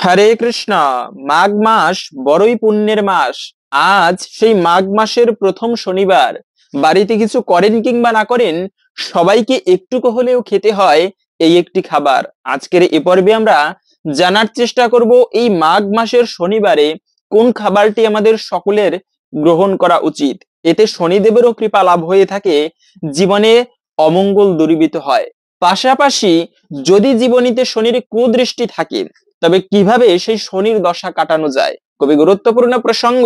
হরে কৃষ্ণ। মাঘ মাস বড়ই পুণ্যের মাস। আজ সেই মাঘ মাসের প্রথম শনিবার। বাড়িতে কিছু করেন কিংবা না করেন, সবাইকে একটুকু হলেও খেতে হয় এই একটি খাবার। আজকের এ পর্বে আমরা জানার চেষ্টা করব এই মাঘ মাসের শনিবারে কোন খাবারটি আমাদের সকলের গ্রহণ করা উচিত। এতে শনিদেবেরও কৃপা লাভ হয়ে থাকে, জীবনে অমঙ্গল দূরীভূত হয়। পাশাপাশি যদি জীবনীতে শনির কুদৃষ্টি থাকে, তবে কিভাবে সেই শনির দশা কাটানো যায়, খুবই গুরুত্বপূর্ণ প্রসঙ্গ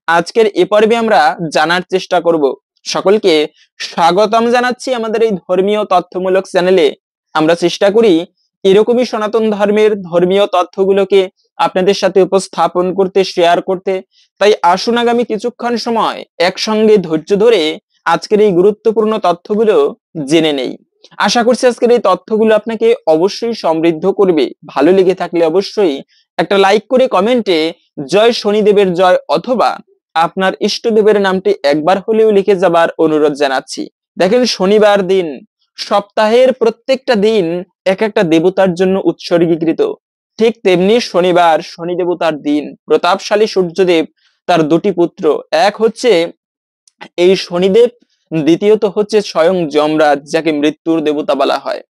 আজকের এ পর্বে আমরা জানার চেষ্টা করব। সকলকে স্বাগতম জানাচ্ছি আমাদের এই ধর্মীয় তথ্যমূলক চ্যানেলে। আমরা চেষ্টা করি এরকমই সনাতন ধর্মের ধর্মীয় তথ্যগুলোকে আপনাদের সাথে উপস্থাপন করতে, শেয়ার করতে। তাই আসুন আগামী কিছুক্ষণ সময় একসঙ্গে ধৈর্য ধরে আজকের এই গুরুত্বপূর্ণ তথ্যগুলো জেনে নেই। আশা করছি আজকের এই তথ্যগুলো আপনাকে অবশ্যই সমৃদ্ধ করবে। ভালো লেগে থাকলে অবশ্যই একটা লাইক করে কমেন্টে জয় শনিদেবের জয় অথবা আপনার ইষ্টদেবের নামটি একবার হলেও লিখে যাবার অনুরোধ জানাচ্ছি। দেখেন, শনিবার দিন সপ্তাহের প্রত্যেকটা দিন এক একটা দেবতার জন্য উৎসর্গীকৃত। ঠিক তেমনি শনিবার শনি দেবতার দিন। প্রতাপশালী সূর্যদেব, তার দুটি পুত্র, এক হচ্ছে এই শনিদেব, দ্বিতীয়ত হচ্ছে স্বয়ং যমরাজ, যাকে মৃত্যুর দেবতা বলা হয়।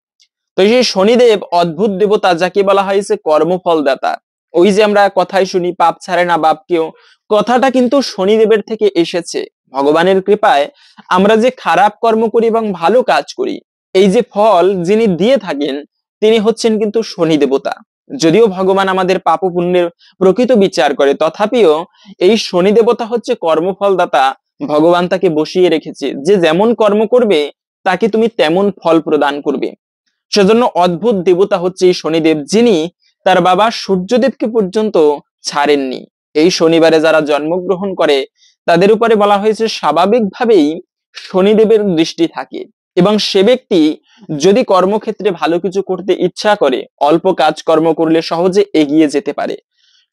তো সেই শনিদেব অদ্ভুত দেবতা, যাকে বলা হয়েছে কর্মফল দাতা। ওই যে আমরা কথাই শুনি, পাপ ছাড়ে না বাপ কেউ, কথাটা কিন্তু শনিদেবের থেকে এসেছে। ভগবানের কৃপায় আমরা যে খারাপ কর্ম করি এবং ভালো কাজ করি, এই যে ফল যিনি দিয়ে থাকেন, তিনি হচ্ছেন কিন্তু শনি দেবতা। যদিও ভগবান আমাদের পাপ পুণ্যের প্রকৃত বিচার করে, তথাপিও এই শনি দেবতা হচ্ছে কর্মফল দাতা। ভগবান তাকে বসিয়ে রেখেছে, যে যেমন কর্ম করবে তাকে তুমি তেমন ফল প্রদান করবে। সেজন্য অদ্ভুত দেবতা হচ্ছে এই শনিদেব, যিনি তার বাবা সূর্যদেবকে পর্যন্ত ছাড়েননি। এই শনিবারে যারা জন্মগ্রহণ করে তাদের উপরে বলা হয়েছে স্বাভাবিকভাবেই শনিদেবের দৃষ্টি থাকে, এবং সে ব্যক্তি যদি কর্মক্ষেত্রে ভালো কিছু করতে ইচ্ছা করে, অল্প কাজ কর্ম করলে সহজে এগিয়ে যেতে পারে।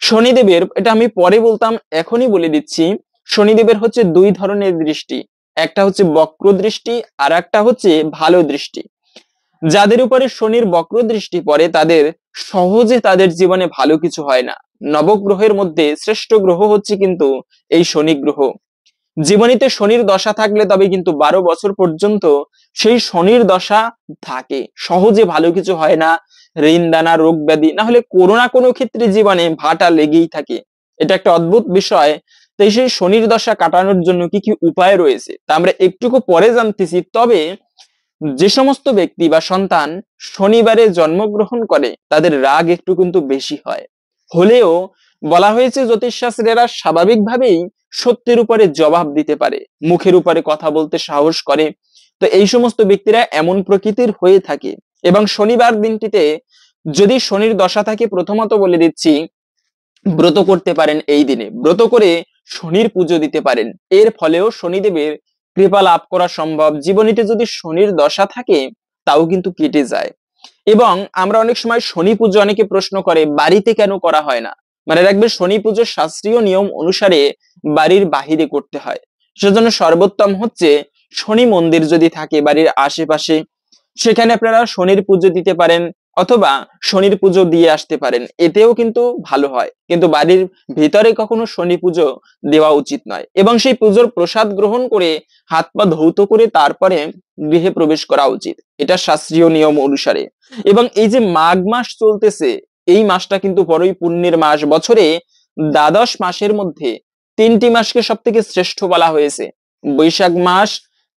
শনিদেবের, এটা আমি পরে বলতাম, এখনই বলে দিচ্ছি, শনিদেবের হচ্ছে দুই ধরনের দৃষ্টি। একটা হচ্ছে বক্র দৃষ্টি, আর একটা হচ্ছে ভালো দৃষ্টি। যাদের উপরে শনির বক্র দৃষ্টি পড়ে তাদের সহজে তাদের জীবনে ভালো কিছু হয় না। নবগ্রহের মধ্যে শ্রেষ্ঠ গ্রহ হচ্ছে কিন্তু এই শনি গ্রহ। জীবনীতে শনির দশা থাকলে তবে কিন্তু 12 বছর পর্যন্ত সেই শনির দশা থাকে, সহজে ভালো কিছু হয় না। ঋণ দানা, রোগ ব্যাধি, না হলে কোনো না কোনো ক্ষেত্রে জীবনে ভাটা লেগেই থাকে। এটা একটা অদ্ভুত বিষয়। তাই সেই শনির দশা কাটানোর জন্য কি কি উপায় রয়েছে তা আমরা একটুকু পরে জানতেছি। তবে যে সমস্ত ব্যক্তি বা সন্তান শনিবারে জন্মগ্রহণ করে তাদের রাগ একটু কিন্তু বেশি হয়, হলেও বলা হয়েছে জ্যোতিষশাস্ত্রেরা স্বাভাবিকভাবেই সত্যের উপরে জবাব দিতে পারে, মুখের উপরে কথা বলতে সাহস করে। তো এই সমস্ত ব্যক্তিরা এমন প্রকৃতির হয়ে থাকে। এবং শনিবার দিনটিতে যদি শনির দশা থাকে, প্রথমত বলে দিচ্ছি, ব্রত করতে পারেন। এই দিনে ব্রত করে শনির পুজো দিতে পারেন, এর ফলেও শনিদেবের কৃপা লাভ করা সম্ভব। জীবনীতে যদি শনির দশা থাকে তাও কিন্তু কেটে যায়। এবং আমরা অনেক সময় শনি পুজো, অনেকে প্রশ্ন করে বাড়িতে কেন করা হয় না। মানে রাখবে, শনি পুজোর শাস্ত্রীয় নিয়ম অনুসারে বাড়ির বাহিরে করতে হয়। সেজন্য সর্বোত্তম হচ্ছে শনি মন্দির যদি থাকে বাড়ির আশেপাশে, সেখানে আপনারা শনির পুজো দিতে পারেন, অথবা শনির পুজো দিয়ে আসতে পারেন, এতেও কিন্তু ভালো হয়। কিন্তু বাড়ির ভিতরে কখনো শনি পুজো দেওয়া উচিত নয়। এবং সেই পুজোর প্রসাদ গ্রহণ করে হাত পা ধৌত করে তারপরে গৃহে প্রবেশ করা উচিত, এটা শাস্ত্রীয় নিয়ম অনুসারে। এবং এই যে মাঘ মাস চলতেছে, এই মাসটা কিন্তু বড়ই পুণ্যের মাস। বছরে দ্বাদশ মাসের মধ্যে 3টি মাসকে সব থেকে শ্রেষ্ঠ বলা হয়েছে: বৈশাখ মাস,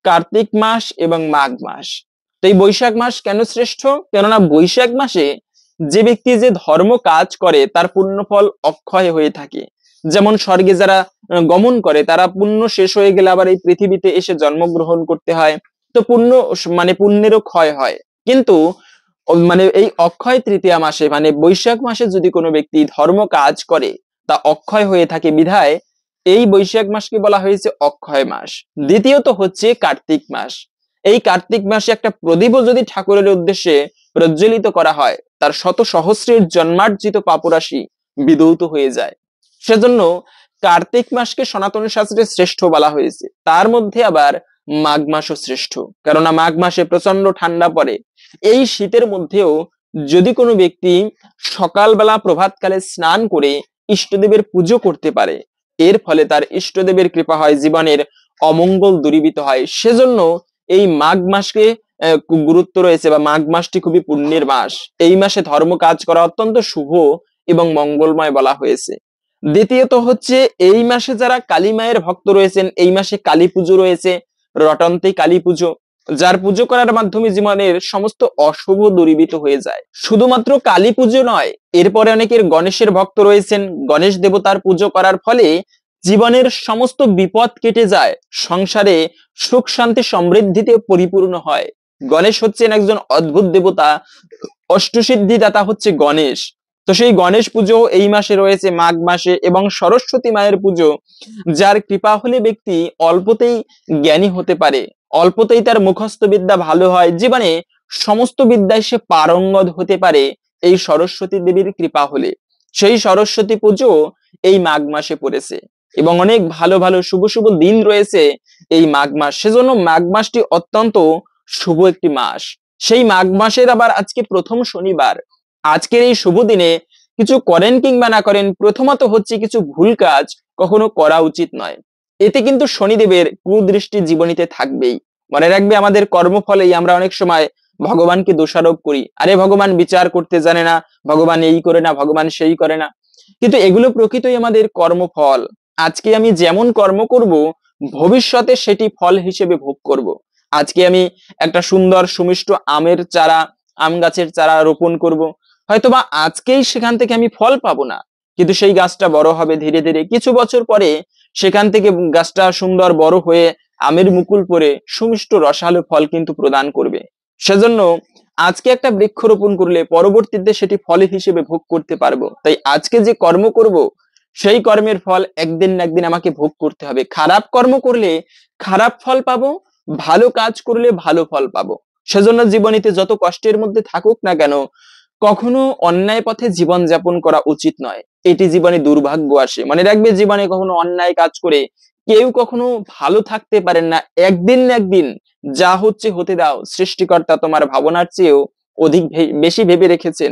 কার্তিক মাস এবং মাঘ মাস। তো এই বৈশাখ মাস কেন শ্রেষ্ঠ? কেননা বৈশাখ মাসে যে ব্যক্তি যে ধর্ম কাজ করে তার পুণ্য ফল অক্ষয় হয়ে থাকে। যেমন স্বর্গে যারা গমন করে, তারা পুণ্য শেষ হয়ে গেলে আবার এই পৃথিবীতে এসে জন্মগ্রহণ করতে হয়। তো পুণ্য, মানে পুণ্যেরও ক্ষয় হয়। কিন্তু মানে এই অক্ষয় তৃতীয়া মাসে, মানে বৈশাখ মাসে যদি কোনো ব্যক্তি ধর্ম কাজ করে তা অক্ষয় হয়ে থাকে, বিধায় এই বৈশাখ মাসকে বলা হয়েছে অক্ষয় মাস। দ্বিতীয়ত হচ্ছে কার্তিক মাস। এই কার্তিক মাসে একটা প্রদীপও যদি ঠাকুরের উদ্দেশ্যে প্রজ্বলিত করা হয়, তার শত সহস্রের জন্মার্জিত পাপরাশি বিধৌত হয়ে যায়। সেজন্য কার্তিক মাসকে সনাতন শাস্ত্রে শ্রেষ্ঠ বলা হয়েছে। তার মধ্যে আবার মাঘ মাসও শ্রেষ্ঠ, কেননা মাঘ মাসে প্রচন্ড ঠান্ডা পড়ে। এই শীতের মধ্যেও যদি কোনো ব্যক্তি সকালবেলা প্রভাতকালে স্নান করে ইষ্টদেবের পুজো করতে পারে, এর ফলে তার ইষ্টদেবের কৃপা হয়, জীবনের অমঙ্গল দূরীভূত হয়। সেজন্য এই মাঘ মাসকে গুরুত্ব রয়েছে, বা মাঘ মাসটি খুবই পুণ্যের মাস। এই মাসে ধর্ম কাজ করা অত্যন্ত শুভ এবং মঙ্গলময় বলা হয়েছে। দ্বিতীয়ত হচ্ছে, এই মাসে যারা কালী মায়ের ভক্ত রয়েছেন, এই মাসে কালী পুজো রয়েছে, রটন্তে কালী পুজো, যার পুজো করার মাধ্যমে জীবনের সমস্ত অশুভ দূরীভূত হয়ে যায়। শুধুমাত্র কালী পুজো নয়, এরপরে অনেকের গণেশের ভক্ত রয়েছেন, গণেশ দেবতার পুজো করার ফলে জীবনের সমস্ত বিপদ কেটে যায়, সংসারে সুখ শান্তি সমৃদ্ধিতে পরিপূর্ণ হয়। গণেশ হচ্ছেন একজন অদ্ভুত দেবতা, অষ্টসিদ্ধি দাতা হচ্ছে গণেশ। তো সেই গণেশ পুজো এই মাসে রয়েছে, মাঘ মাসে। এবং সরস্বতী মায়ের পুজো, যার কৃপা হলে ব্যক্তি অল্পতেই জ্ঞানী হতে পারে, অল্পতেই তার মুখস্থ বিদ্যা ভালো হয়, জীবনে সমস্ত বিদ্যায় সে পারঙ্গত হতে পারে এই সরস্বতী দেবীর কৃপা হলে। সেই সরস্বতী পুজো এই মাঘ মাসে পড়েছে, এবং অনেক ভালো ভালো শুভ শুভ দিন রয়েছে এই মাঘ মাস। সেজন্য মাঘ মাসটি অত্যন্ত শুভ একটি মাস। সেই মাঘ মাসের আবার আজকে প্রথম শনিবার। আজকের এই শুভ দিনে কিছু করেন কিংবা না করেন, প্রথমত হচ্ছে কিছু ভুল কাজ কখনো করা উচিত নয়। এতে কিন্তু শনিদেবের কুদৃষ্টি জীবনীতে থাকবেই। মনে রাখবে, আমাদের কর্মফলেই আমরা অনেক সময় ভগবানকে দোষারোপ করি, আরে ভগবান বিচার করতে জানে না, ভগবান এই করে না, ভগবান সেই করে না। কিন্তু এগুলো প্রকৃতই আমাদের কর্মফল। আজকে আমি যেমন কর্ম করব, ভবিষ্যতে সেটি ফল হিসেবে ভোগ করব। আজকে আমি একটা সুন্দর সুমিষ্ট আমের চারা, আম গাছের চারা রোপণ করব, হয়তোবা আজকেই সেখান থেকে আমি ফল পাবো না, কিন্তু সেই গাছটা বড় হবে ধীরে ধীরে, কিছু বছর পরে সেখান থেকে গাছটা সুন্দর বড় হয়ে আমের মুকুল পরে সুমিষ্ট রসালো ফল কিন্তু প্রদান করবে। সেজন্য আজকে একটা বৃক্ষ রোপণ করলে পরবর্তীতে সেটি ফল হিসেবে ভোগ করতে পারবো। তাই আজকে যে কর্ম করব, সেই কর্মের ফল একদিন না একদিন আমাকে ভোগ করতে হবে। খারাপ কর্ম করলে খারাপ ফল পাবো, ভালো কাজ করলে ভালো ফল পাবো। সেজন্য জীবনীতে যত কষ্টের মধ্যে থাকুক না কেন, কখনো অন্যায় পথে জীবন যাপন করা উচিত নয়। এটি জীবনে দুর্ভাগ্য আসে। মনে রাখবে, জীবনে কখনো অন্যায় কাজ করে কেউ কখনো ভালো থাকতে পারেন না। একদিন না একদিন যা হচ্ছে হতে দাও, সৃষ্টিকর্তা তোমার ভাবনার চেয়েও অধিক বেশি ভেবে রেখেছেন,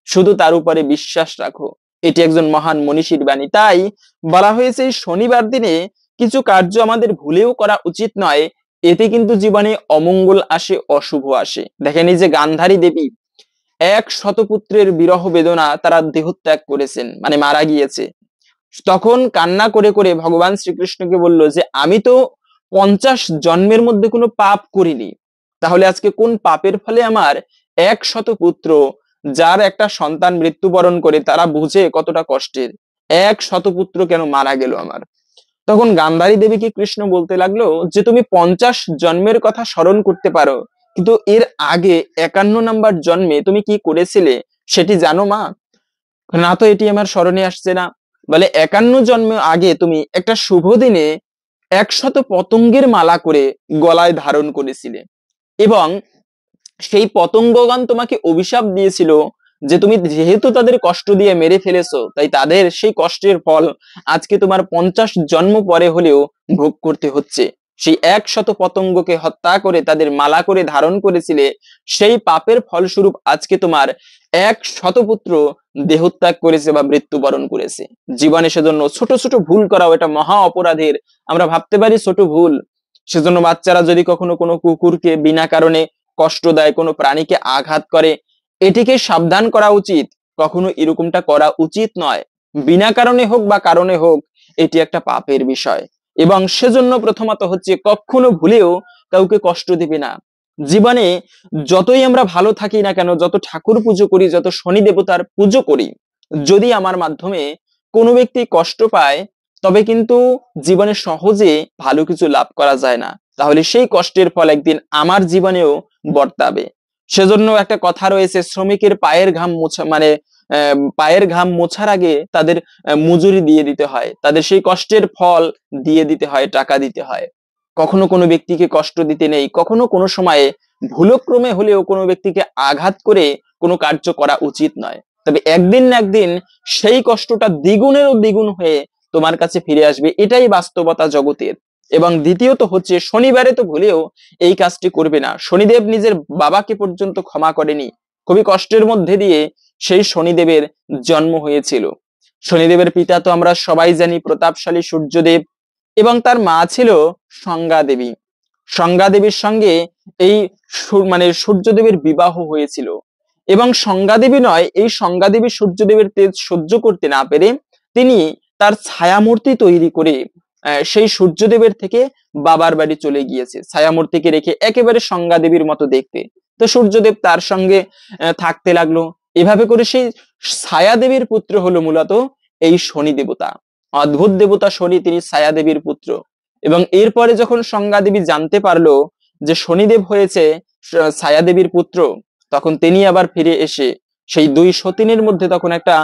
শুধু তার উপরে বিশ্বাস রাখো। এটি একজন মহান মনীষীর বাণী। তাই বলা হয়েছে, এই শনিবার দিনে কিছু কার্য আমাদের ভুলেও করা উচিত নয়, এতে কিন্তু জীবনে অমঙ্গল আসে, অশুভ আসে। দেখেন, এই যে গান্ধারী দেবী, 100 পুত্রের বিরহ বেদনা তারা দেহত্যাগ করেছেন, মানে মারা গিয়েছে। তখন কান্না করে করে ভগবান শ্রীকৃষ্ণকে বলল যে, আমি তো 50 জন্মের মধ্যে কোনো পাপ করিনি, তাহলে আজকে কোন পাপের ফলে আমার 100 পুত্র, যার একটা সন্তান মৃত্যুবরণ করে, তারা বুঝে কতটা কষ্টের, 100 পুত্র কেন মারা গেল আমার। তখন গান্ধারী দেবীকে কৃষ্ণ বলতে লাগলো যে, তুমি 50 জন্মের কথা স্মরণ করতে পারো, কিন্তু এর আগে 51 নাম্বার জন্মে তুমি কি করেছিলে সেটি জানো মা? না, তো এটি আমার স্মরণে আসছে না। বলে, 51 জন্ম আগে তুমি একটা শুভ দিনে 100 পতঙ্গের মালা করে গলায় ধারণ করেছিলে, এবং সেই পতঙ্গগণ তোমাকে অভিশাপ দিয়েছিল যে, তুমি যেহেতু তাদের কষ্ট দিয়ে মেরে ফেলেছো, তাই তাদের সেই কষ্টের ফল আজকে তোমার 50 জন্ম পরে হলেও ভোগ করতে হচ্ছে। সেই 100 পতঙ্গকে হত্যা করে তাদের মালা করে ধারণ করেছিলে, সেই পাপের ফলস্বরূপ আজকে তোমার 100 পুত্র দেহত্যাগ করেছে বা মৃত্যুবরণ করেছে। জীবনে সেজন্য ছোট ছোট ভুল করাও এটা মহা অপরাধের। আমরা ভাবতে পারি ছোট ভুল, সেজন্য বাচ্চারা যদি কখনো কোনো কুকুরকে বিনা কারণে কষ্ট দেয়, কোনো প্রাণীকে আঘাত করে, এটিকে সাবধান করা উচিত। কখনো এরকমটা করা উচিত নয়, বিনা কারণে হোক বা কারণে হোক, এটি একটা পাপের বিষয়। এবং সেজন্য প্রথমত হচ্ছে, কখনো ভুলেও কাউকে কষ্ট দিবে না। জীবনে যতই আমরা ভালো থাকি না কেন, যত ঠাকুর পুজো করি, যত শনি দেবতার পুজো করি, যদি আমার মাধ্যমে কোনো ব্যক্তি কষ্ট পায়, তবে কিন্তু জীবনে সহজে ভালো কিছু লাভ করা যায় না। তাহলে সেই কষ্টের ফল একদিন আমার জীবনেও বর্তাবে। সেজন্য একটা কথা রয়েছে, শ্রমিকের পায়ের ঘাম মোছা, মানে পায়ের ঘাম মোছার আগে তাদের মজুরি দিয়ে দিতে হয়, তাদের সেই কষ্টের ফল দিয়ে দিতে হয়, টাকা দিতে হয়। কখনো কোনো ব্যক্তিকে কষ্ট দিতে নেই, কখনো কোনো সময়ে ভুলক্রমে হলেও কোনো ব্যক্তিকে আঘাত করে কোনো কার্য করা উচিত নয়। তবে একদিন না একদিন সেই কষ্টটা দ্বিগুণেরও দ্বিগুণ হয়ে তোমার কাছে ফিরে আসবে, এটাই বাস্তবতা জগতের। এবং দ্বিতীয়ত হচ্ছে, শনিবারে তো ভুলেও এই কাজটি করবে না। শনিদেব নিজের বাবাকে পর্যন্ত ক্ষমা করেনি, খুবই কষ্টের মধ্যে দিয়ে সেই শনিদেবের জন্ম হয়েছিল। শনিদেবের পিতা তো আমরা সবাই জানি প্রতাপশালী সূর্যদেব, এবং তার মা ছিল সংজ্ঞা দেবী। সংজ্ঞা দেবীর সঙ্গে এই সূর্যদেবের বিবাহ হয়েছিল, এবং সংজ্ঞা দেবী নয়, এই সংজ্ঞা দেবী সূর্যদেবের তেজ সহ্য করতে না পেরে তিনি তার ছায়ামূর্তি তৈরি করে সেই সূর্যদেবের থেকে বাবার বাড়ি চলে গিয়েছে, ছায়ামূর্তিকে রেখে, একেবারে সংজ্ঞা দেবীর মতো দেখতে। তো সূর্যদেব তার সঙ্গে থাকতে লাগলো। এভাবে করে সেই ছায়া দেবীর পুত্র হলো মূলত এই শনি দেবতা। অদ্ভুত দেবতা শনি, তিনি ছায়া দেবীর পুত্র। এবং এরপরে যখন সংজ্ঞা দেবী জানতে পারলো যে শনিদেব হয়েছে ছায়া দেবীর পুত্র, তখন তিনি আবার ফিরে এসে সেই দুই সতীনের মধ্যে তখন একটা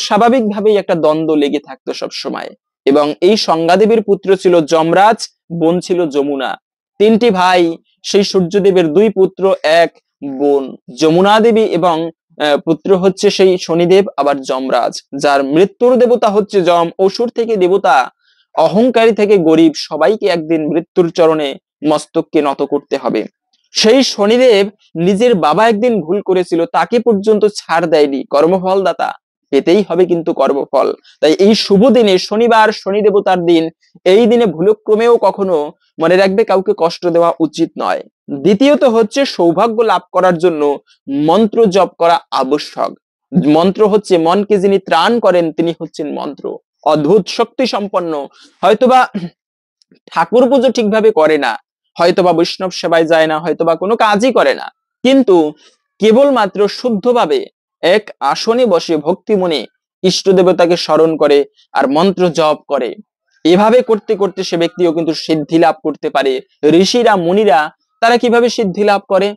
স্বাভাবিকভাবেই একটা দ্বন্দ্ব লেগে থাকতো সব সময়। এবং এই সংজ্ঞা দেবীর পুত্র ছিল যমরাজ, বোন ছিল যমুনা। তিনটি ভাই, সেই সূর্যদেবের দুই পুত্র, এক বোন। যমুনা দেবী এবং পুত্র হচ্ছে সেই শনিদেব, আবার যমরাজ, যার মৃত্যুর দেবতা হচ্ছে যম, অসুর থেকে দেবতা, অহংকারী থেকে গরিব, সবাইকে একদিন মৃত্যুর চরণে মস্তককে নত করতে হবে। সেই শনিদেব নিজের বাবা একদিন ভুল করেছিল, তাকে পর্যন্ত ছাড় দেয়নি, কর্মফল দাতা, পেতেই হবে কিন্তু কর্মফল। তাই এই শুভ দিনে, শনিবার শনি দেবতার দিন, এই দিনে ভুলক্রমেও কখনো মনে রাখবে কাউকে কষ্ট দেওয়া উচিত নয়। দ্বিতীয়ত হচ্ছে সৌভাগ্য লাভ করার জন্য মন্ত্র জপ করা আবশ্যক। মন্ত্র হচ্ছে, মনকে যিনি ত্রাণ করেন তিনি হচ্ছেন মন্ত্র, অদ্ভুত শক্তি সম্পন্ন। হয়তোবা ঠাকুর পুজো ঠিকভাবে করে না, হয়তোবা বৈষ্ণব সেবায় যায় না, হয়তোবা কোনো কাজই করে না, কিন্তু কেবলমাত্র শুদ্ধভাবে এক আসনে বসে ভক্তি মনে ইষ্ট দেবতাকে স্মরণ করে আর মন্ত্র জপ করে, এভাবে করতে করতে সে ব্যক্তিও কিন্তু সিদ্ধি লাভ করতে পারে। ঋষিরা মুনিরা তারা কিভাবে সিদ্ধি লাভ করে?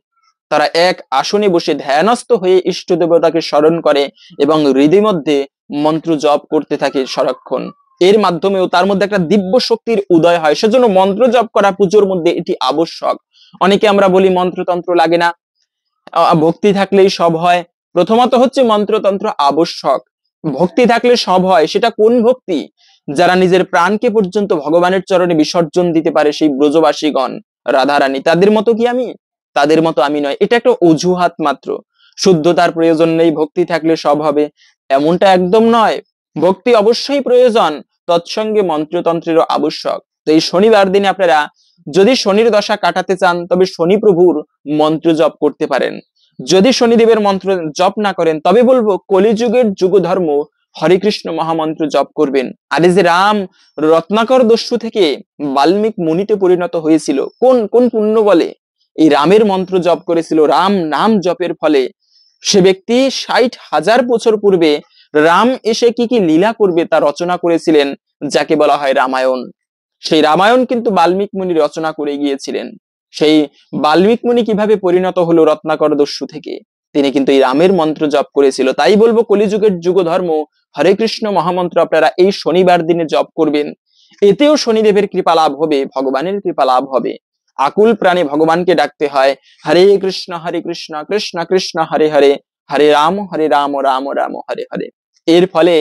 তারা এক আসনে বসে ধ্যানস্থ হয়ে ইষ্ট দেবতাকে স্মরণ করে এবং হৃদয় মধ্যে মন্ত্র জপ করতে থাকে সারাক্ষণ। এর মাধ্যমেও তার মধ্যে একটা দিব্য শক্তির উদয় হয়। সেজন্য মন্ত্র জপ করা পুজোর মধ্যে এটি আবশ্যক। অনেকে আমরা বলি মন্ত্রতন্ত্র লাগে না, ভক্তি থাকলেই সব হয়। প্রথমত হচ্ছে মন্ত্রতন্ত্র আবশ্যক, ভক্তি থাকলে সব হয়। সেটা কোন ভক্তি? যারা নিজের প্রাণকে পর্যন্ত ভগবানের চরণে বিসর্জন দিতে পারে, সেই ব্রজবাসীগণ, রাধারানী, তাদের মতো কি আমি? তাদের মতো আমি নয়। এটা একটা অজুহাত মাত্র। শুদ্ধতার প্রয়োজন নেই, ভক্তি থাকলে সব হবে, এমনটা একদম নয়। ভক্তি অবশ্যই প্রয়োজন, তৎসঙ্গে মন্ত্রতন্ত্রেরও আবশ্যক। তো এই শনিবার দিনে আপনারা যদি শনির দশা কাটাতে চান, তবে শনি প্রভুর মন্ত্র জপ করতে পারেন। যদি শনিদেবের মন্ত্র জপ না করেন, তবে বলবো কলিযুগের যুগ ধর্ম হরে কৃষ্ণ মহামন্ত্র জপ করবেন। আর এই যে রাম রত্নাকর দস্যু থেকে বাল্মীক মুনিতে পরিণত হয়েছিল, কোন কোন পুণ্য বলে এই রামের মন্ত্র জপ করেছিল? রাম নাম জপের ফলে সে ব্যক্তি 60,000 বছর পূর্বে রাম এসে কি কি লীলা করবে তা রচনা করেছিলেন, যাকে বলা হয় রামায়ণ। সেই রামায়ণ কিন্তু বাল্মীক মুনি রচনা করে গিয়েছিলেন। সেই বাল্মীক মুনি কিভাবে পরিণত হলো রত্নাকর দস্যু থেকে? তিনি কিন্তু এই রামের মন্ত্র জপ করেছিল। তাই বলবো কলিযুগের যুগ ধর্ম হরে কৃষ্ণ মহামন্ত্র আপনারা এই শনিবার দিনে জপ করবেন। এতেও শনিদেবের কৃপা লাভ হবে, ভগবানের কৃপা লাভ হবে। আকুল প্রাণে ভগবানকে ডাকতে হয়, হরে কৃষ্ণ কৃষ্ণ কৃষ্ণ হরে হরে, হরে রাম রাম রাম হরে হরে। এর ফলে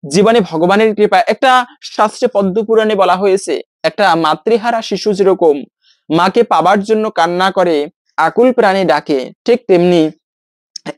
জীবনে ভগবানের কৃপা, একটা শাস্ত্রে পদ্মপুরাণে বলা হয়েছে, একটা মাতৃহারা শিশু যেরকম মাকে পাবার জন্য কান্না করে, আকুল প্রাণে ডাকে, ঠিক তেমনি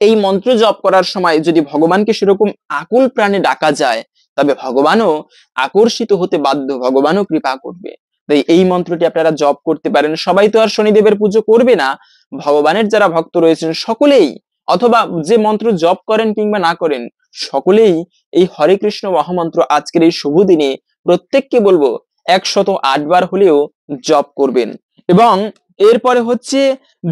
এই মন্ত্র জপ করার সময় যদি ভগবানকে সেরকম আকুল প্রাণে ডাকা যায়, তবে ভগবানও আকর্ষিত হতে বাধ্য, ভগবানও কৃপা করবে। তাই এই মন্ত্রটি আপনারা জপ করতে পারেন। সবাই তো আর শনিদেবের পুজো করবে না, ভগবানের যারা ভক্ত রয়েছেন সকলেই, অথবা যে মন্ত্র জপ করেন কিংবা না করেন, সকলেই এই হরে কৃষ্ণ মহামন্ত্র আজকের এই শুভ দিনে প্রত্যেককে বলবো 108 বার হলেও জপ করবেন। এবং এরপরে হচ্ছে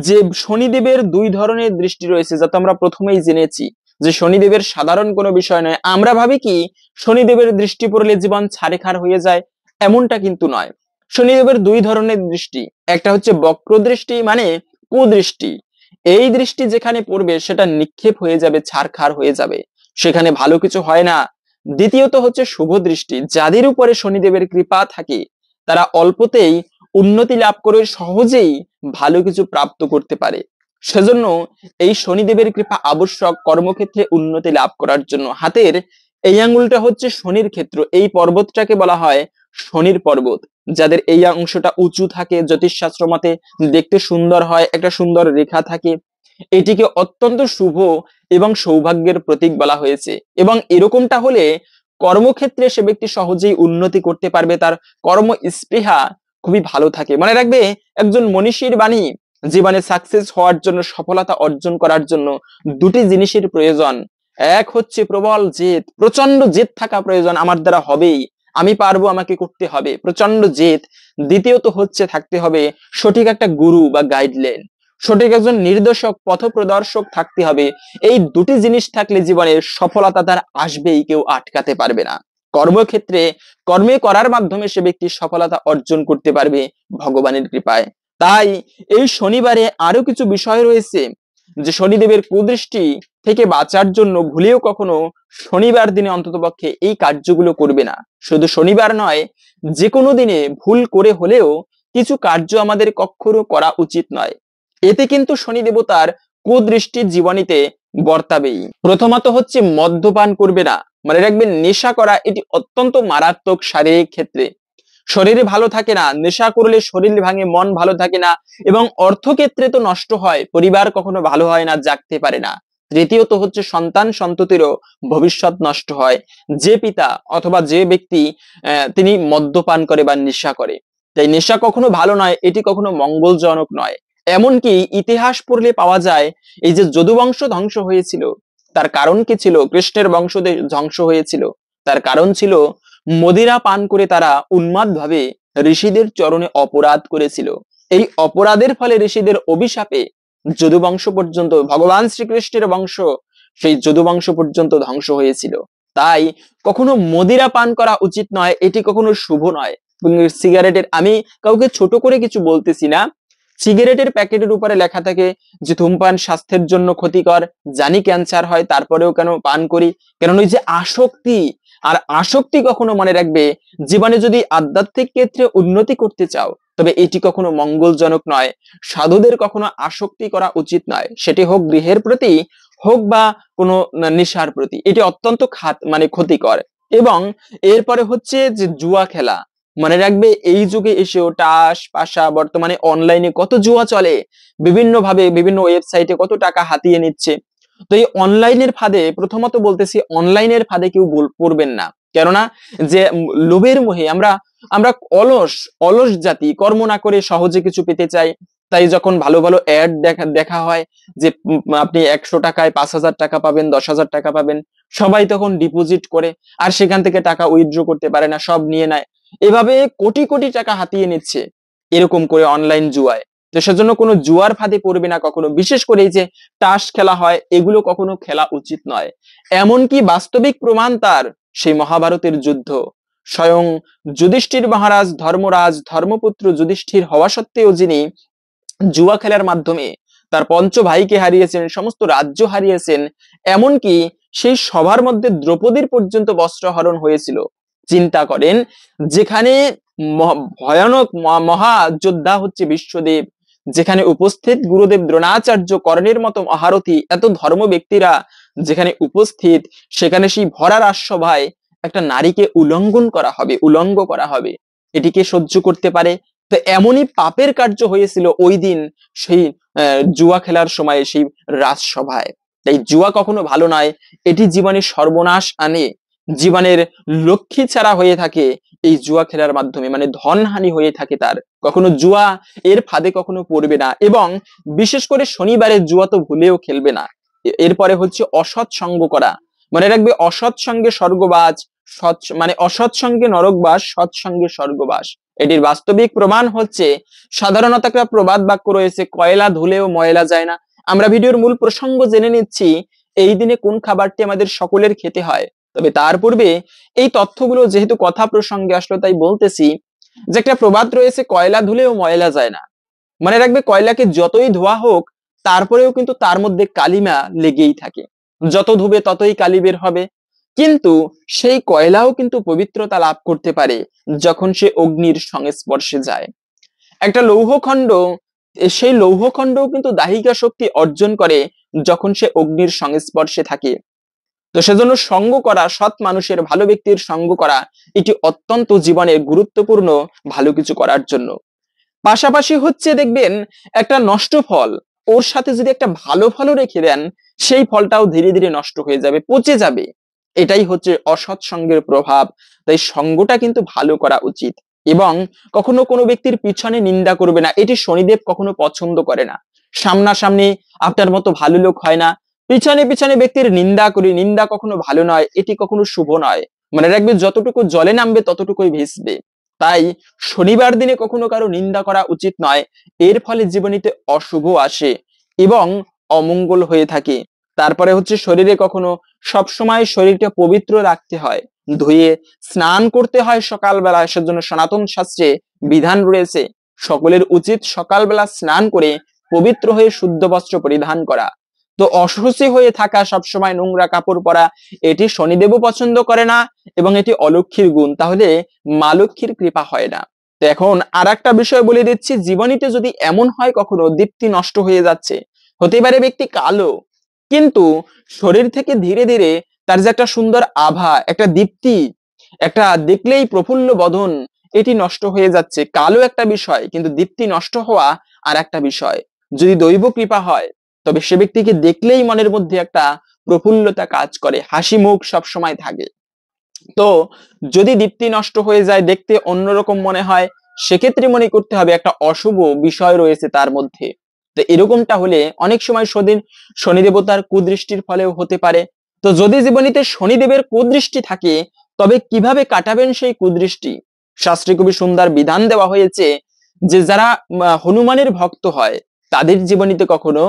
যে শনিদেবের দুই ধরনের দৃষ্টি রয়েছে, যা তো আমরা প্রথমেই জেনেছি যে শনিদেবের সাধারণ কোনো বিষয় নয়। আমরা ভাবি কি শনিদেবের দৃষ্টি পড়লে জীবন ছাড়েখার হয়ে যায়, এমনটা কিন্তু নয়। শনিদেবের দুই ধরনের দৃষ্টি, একটা হচ্ছে বক্র দৃষ্টি, মানে কুদৃষ্টি। এই দৃষ্টি যেখানে পড়বে সেটা নিক্ষেপ হয়ে যাবে, ছারখার হয়ে যাবে, সেখানে ভালো কিছু হয় না। দ্বিতীয়ত হচ্ছে শুভ দৃষ্টি, যাদের উপরে শনিদেবের কৃপা থাকে তারা অল্পতেই উন্নতি লাভ করে সহজেই ভালো কিছু প্রাপ্ত করতে পারে। সেজন্য এই শনিদেবের কৃপা আবশ্যক কর্মক্ষেত্রে উন্নতি লাভ করার জন্য। হাতের এই আঙ্গুলটা হচ্ছে শনির ক্ষেত্র, এই পর্বতটাকে বলা হয় শনির পর্বত। যাদের এই অংশটা উঁচু থাকে, জ্যোতিষশাস্ত্র মতে দেখতে সুন্দর হয়, একটা সুন্দর রেখা থাকে, এটিকে অত্যন্ত শুভ এবং সৌভাগ্যের প্রতীক বলা হয়েছে। এবং এরকমটা হলে কর্মক্ষেত্রে সে ব্যক্তি সহজেই উন্নতি করতে পারবে, তার কর্ম স্পৃহা খুবই ভালো থাকে। মনে রাখবে, একজন মনীষীর বাণী, জীবনে সাকসেস হওয়ার জন্য, সফলতা অর্জন করার জন্য দুটি জিনিসের প্রয়োজন। এক হচ্ছে প্রবল জেদ, প্রচন্ড জেদ থাকা প্রয়োজন, আমার দ্বারা হবেই, আমি পারবো, আমাকে করতে হবে, প্রচন্ড জেদ। দ্বিতীয়ত হচ্ছে থাকতে হবে সঠিক একটা গুরু বা গাইডলাইন, সঠিক একজন নির্দেশক, পথপ্রদর্শক থাকতে হবে। এই দুটি জিনিস থাকলে জীবনের সফলতা তার আসবেই, কেউ আটকাতে পারবে না। কর্মক্ষেত্রে কর্মে করার মাধ্যমে সে ব্যক্তি সফলতা অর্জন করতে পারবে ভগবানের কৃপায়। তাই এই শনিবারে আরো কিছু বিষয় রয়েছে, যে শনিদেবের কুদৃষ্টি থেকে বাঁচার জন্য ভুলেও কখনো শনিবার দিনে অন্ততপক্ষে এই কার্যগুলো করবে না। শুধু শনিবার নয়, যে কোনো দিনে ভুল করে হলেও কিছু কার্য আমাদের কখনো করা উচিত নয়। এতে কিন্তু শনি দেবতার কুদৃষ্টি জীবনীতে বর্তাবেই। প্রথমত হচ্ছে মদ্যপান করবে না। মানে রাখবেন, নেশা করা এটি অত্যন্ত মারাত্মক শারীরিক ক্ষেত্রে। শরীরে ভালো থাকে না, নেশা করলে শরীর ভাঙে, মন ভালো থাকে না, এবং অর্থক্ষেত্রে তো নষ্ট হয়, পরিবার কখনো ভালো হয় না, জাগতে পারে না। তৃতীয়ত হচ্ছে সন্তান সন্ততিরও ভবিষ্যৎ নষ্ট হয়, যে পিতা অথবা যে ব্যক্তি তিনি মদ্যপান করে বা নেশা করে। তাই নেশা কখনো ভালো নয়, এটি কখনো মঙ্গলজনক নয়। এমনকি ইতিহাস পড়লে পাওয়া যায়, এই যে যদুবংশ ধ্বংস হয়েছিল, তার কারণ কি ছিল? কৃষ্ণের বংশ ধ্বংস হয়েছিল, তার কারণ ছিল মদিরা পান করে তারা উন্মাদ ভাবে ঋষিদের চরণে অপরাধ করেছিল। এই অপরাধের ফলে ঋষিদের অভিশাপে যদুবংশ পর্যন্ত, ভগবান শ্রীকৃষ্ণের বংশ সেই যদুবংশ পর্যন্ত ধ্বংস হয়েছিল। তাই কখনো মদিরা পান করা উচিত নয়, এটি কখনো শুভ নয়। সিগারেটের, আমি কাউকে ছোট করে কিছু বলতেছি না, সিগারেটের প্যাকেটের উপরে লেখা থাকে যে ধূমপান স্বাস্থ্যের জন্য ক্ষতিকর, জানি ক্যান্সার হয়, তারপরেও কেন পান করি? কারণ ওই যে আসক্তি, আর আসক্তি কখনো মনে রাখবে, জীবনে যদি আধ্যাত্মিক ক্ষেত্রে উন্নতি করতে চাও তবে এটি কখনো মঙ্গলজনক নয়। সাধুদের কখনো আসক্তি করা উচিত নয়, সেটি হোক গৃহের প্রতি, হোক বা কোনো নেশার প্রতি, এটি অত্যন্ত মানে ক্ষতিকর। এবং এরপরে হচ্ছে যে জুয়া খেলা। মনে রাখবে, এই যুগে এসেও টাস পাশা, বর্তমানে অনলাইনে কত জুয়া চলে, বিভিন্ন ভাবে বিভিন্ন ওয়েবসাইটে কত টাকা হাতিয়ে নিচ্ছে। তো এই অনলাইনের ফাঁদে, প্রথমত বলতেছি অনলাইনের ফাঁদে কেউ পড়বেন না। কেননা যে লোভের মোহে আমরা আমরা অলস অলস জাতি, কর্ম না করে সহজে কিছু পেতে চাই। তাই যখন ভালো ভালো অ্যাড দেখা হয় যে আপনি 100 টাকায় 5,000 টাকা পাবেন, 10,000 টাকা পাবেন, সবাই তখন ডিপোজিট করে, আর সেখান থেকে টাকা উইথড্র করতে পারে না, সব নিয়ে নেয়। এভাবে কোটি কোটি টাকা হাতিয়ে নিচ্ছে এরকম করে অনলাইন জুয়ায়। তো সেজন্য কোনো জুয়ার ফাঁদে পড়বে না কখনো। বিশেষ করে এই যে তাস খেলা হয়, এগুলো কখনো খেলা উচিত নয়। এমনকি বাস্তবিক প্রমাণ তার সেই মহাভারতের যুদ্ধ। স্বয়ং যুধিষ্ঠির মহারাজ, ধর্মরাজ, ধর্মপুত্র যুধিষ্ঠির হওয়া সত্ত্বেও যিনি জুয়া খেলার মাধ্যমে তার পঞ্চ ভাইকে হারিয়েছেন, সমস্ত রাজ্য হারিয়েছেন, এমনকি সেই সভার মধ্যে দ্রৌপদীর পর্যন্ত বস্ত্রহরণ হয়েছিল। চিন্তা করেন, যেখানে ভয়ানক মহাযোদ্ধা হচ্ছে বিশ্বদেব, যেখানে উপস্থিত গুরুদেব দ্রোণাচার্য, কর্ণের মতো মহারথী, এত ধর্ম ব্যক্তিরা যেখানে উপস্থিত, সেখানে সেই ভরা রাজসভায় একটা নারীকে উলঙ্গ করা হবে, এটিকে সহ্য করতে পারে? তো এমনই পাপের কার্য হয়েছিল ওই দিন সেই জুয়া খেলার সময় সেই রাজসভায়। তাই জুয়া কখনো ভালো নয়, এটি জীবনে সর্বনাশ আনে, জীবনের লক্ষ্মী ছাড়া হয়ে থাকে এই জুয়া খেলার মাধ্যমে, মানে ধনহানি হয়ে থাকে তার। কখনো জুয়া এর ফাঁদে কখনো পড়বে না, এবং বিশেষ করে শনিবারে জুয়া তো ভুলেও খেলবে না। এরপরে হচ্ছে অসৎ সঙ্গ করা। মনে রাখবে, অসৎ সঙ্গে স্বর্গবাস, মানে অসৎ সঙ্গে নরকবাস, সৎসঙ্গে স্বর্গবাস। এটির বাস্তবিক প্রমাণ হচ্ছে, সাধারণত একটা প্রবাদ বাক্য রয়েছে, কয়লা ধুলেও ময়লা যায় না। আমরা ভিডিওর মূল প্রসঙ্গ জেনে নিচ্ছি, এই দিনে কোন খাবারটি আমাদের সকলের খেতে হয়। তবে তার পূর্বে এই তথ্যগুলো যেহেতু কথা প্রসঙ্গে আসলো, তাই বলতেছি যে একটা প্রবাদ রয়েছে, কয়লা ধুলেও ময়লা যায় না। মনে রাখবে, কয়লাকে যতই ধোয়া হোক তারপরেও কিন্তু তার মধ্যে কালিমা লেগেই থাকে, যত ধুবে ততই কালি বের হবে। কিন্তু সেই কয়লাও কিন্তু পবিত্রতা লাভ করতে পারে যখন সে অগ্নির সংস্পর্শে যায়। একটা লৌহখণ্ড, সেই লৌহখণ্ডও কিন্তু দাহিকা শক্তি অর্জন করে যখন সে অগ্নির সংস্পর্শে থাকে। তো সেজন্য সঙ্গ করা, সৎ মানুষের, ভালো ব্যক্তির সঙ্গ করা, এটি অত্যন্ত জীবনে গুরুত্বপূর্ণ ভালো কিছু করার জন্য। পাশাপাশি হচ্ছে দেখবেন একটা নষ্ট ফল, ওর সাথে যদি একটা ভালো ফলও রেখে দেন, সেই ফলটাও ধীরে ধীরে নষ্ট হয়ে যাবে, পচে যাবে। এটাই হচ্ছে অসৎ সঙ্গের প্রভাব। তাই সঙ্গটা কিন্তু ভালো করা উচিত। এবং কখনো কোনো ব্যক্তির পিছনে নিন্দা করবে না, এটি শনিদেব কখনো পছন্দ করে না। সামনাসামনি আপনার মতো ভালো লোক হয় না, পিছনে পিছনে ব্যক্তির নিন্দা করি, নিন্দা কখনো ভালো নয়, এটি কখনো শুভ নয়। মনে রাখবে, যতটুকু জলে নামবে ততটুকুই ভিজবে। তাই শনিবার দিনে কখনো কারো নিন্দা করা উচিত নয়। এর ফলে জীবনীতে অশুভ আসে এবং অমঙ্গল হয়ে থাকে। তারপরে হচ্ছে শরীরে কখনো সবসময় শরীরকে পবিত্র রাখতে হয়, ধুয়ে স্নান করতে হয় সকালবেলা। সেজন্য সনাতন শাস্ত্রে বিধান রয়েছে, সকলের উচিত সকালবেলা স্নান করে পবিত্র হয়ে শুদ্ধ বস্ত্র পরিধান করা। তো অশুচি হয়ে থাকা, সবসময় নোংরা কাপড় পরা, এটি শনিদেবও পছন্দ করে না এবং এটি অলক্ষীর গুণ। তাহলে মা লক্ষ্মীর কৃপা হয় না। তো এখন আর একটা বিষয় বলে দিচ্ছি, জীবনীতে যদি এমন হয় কখনো দীপ্তি নষ্ট হয়ে যাচ্ছে, হতে পারে ব্যক্তি কালো, কিন্তু শরীর থেকে ধীরে ধীরে তার যে একটা সুন্দর আভা, একটা দীপ্তি, একটা দেখলেই প্রফুল্ল বদন, এটি নষ্ট হয়ে যাচ্ছে। কালো একটা বিষয়, কিন্তু দীপ্তি নষ্ট হওয়া আর একটা বিষয়। যদি দৈব কৃপা হয়, তবে সে ব্যক্তিকে দেখলেই মনের মধ্যে একটা প্রফুল্লতা কাজ করে, হাসি মুখ সব সময় থাকে। তো যদি দীপ্তি নষ্ট হয়ে যায়, দেখতে অন্যরকম মনে হয়, সেক্ষেত্রে মনে করতে হবে একটা অশুভ বিষয় রয়েছে তার মধ্যে। তো এরকমটা হলে অনেক সময় শনি দেবতার কুদৃষ্টির ফলেও হতে পারে। তো যদি জীবনীতে শনিদেবের কুদৃষ্টি থাকে, তবে কিভাবে কাটাবেন সেই কুদৃষ্টি? শাস্ত্রে খুবই সুন্দর বিধান দেওয়া হয়েছে যে যারা হনুমানের ভক্ত হয়, তাদের জীবনীতে কখনো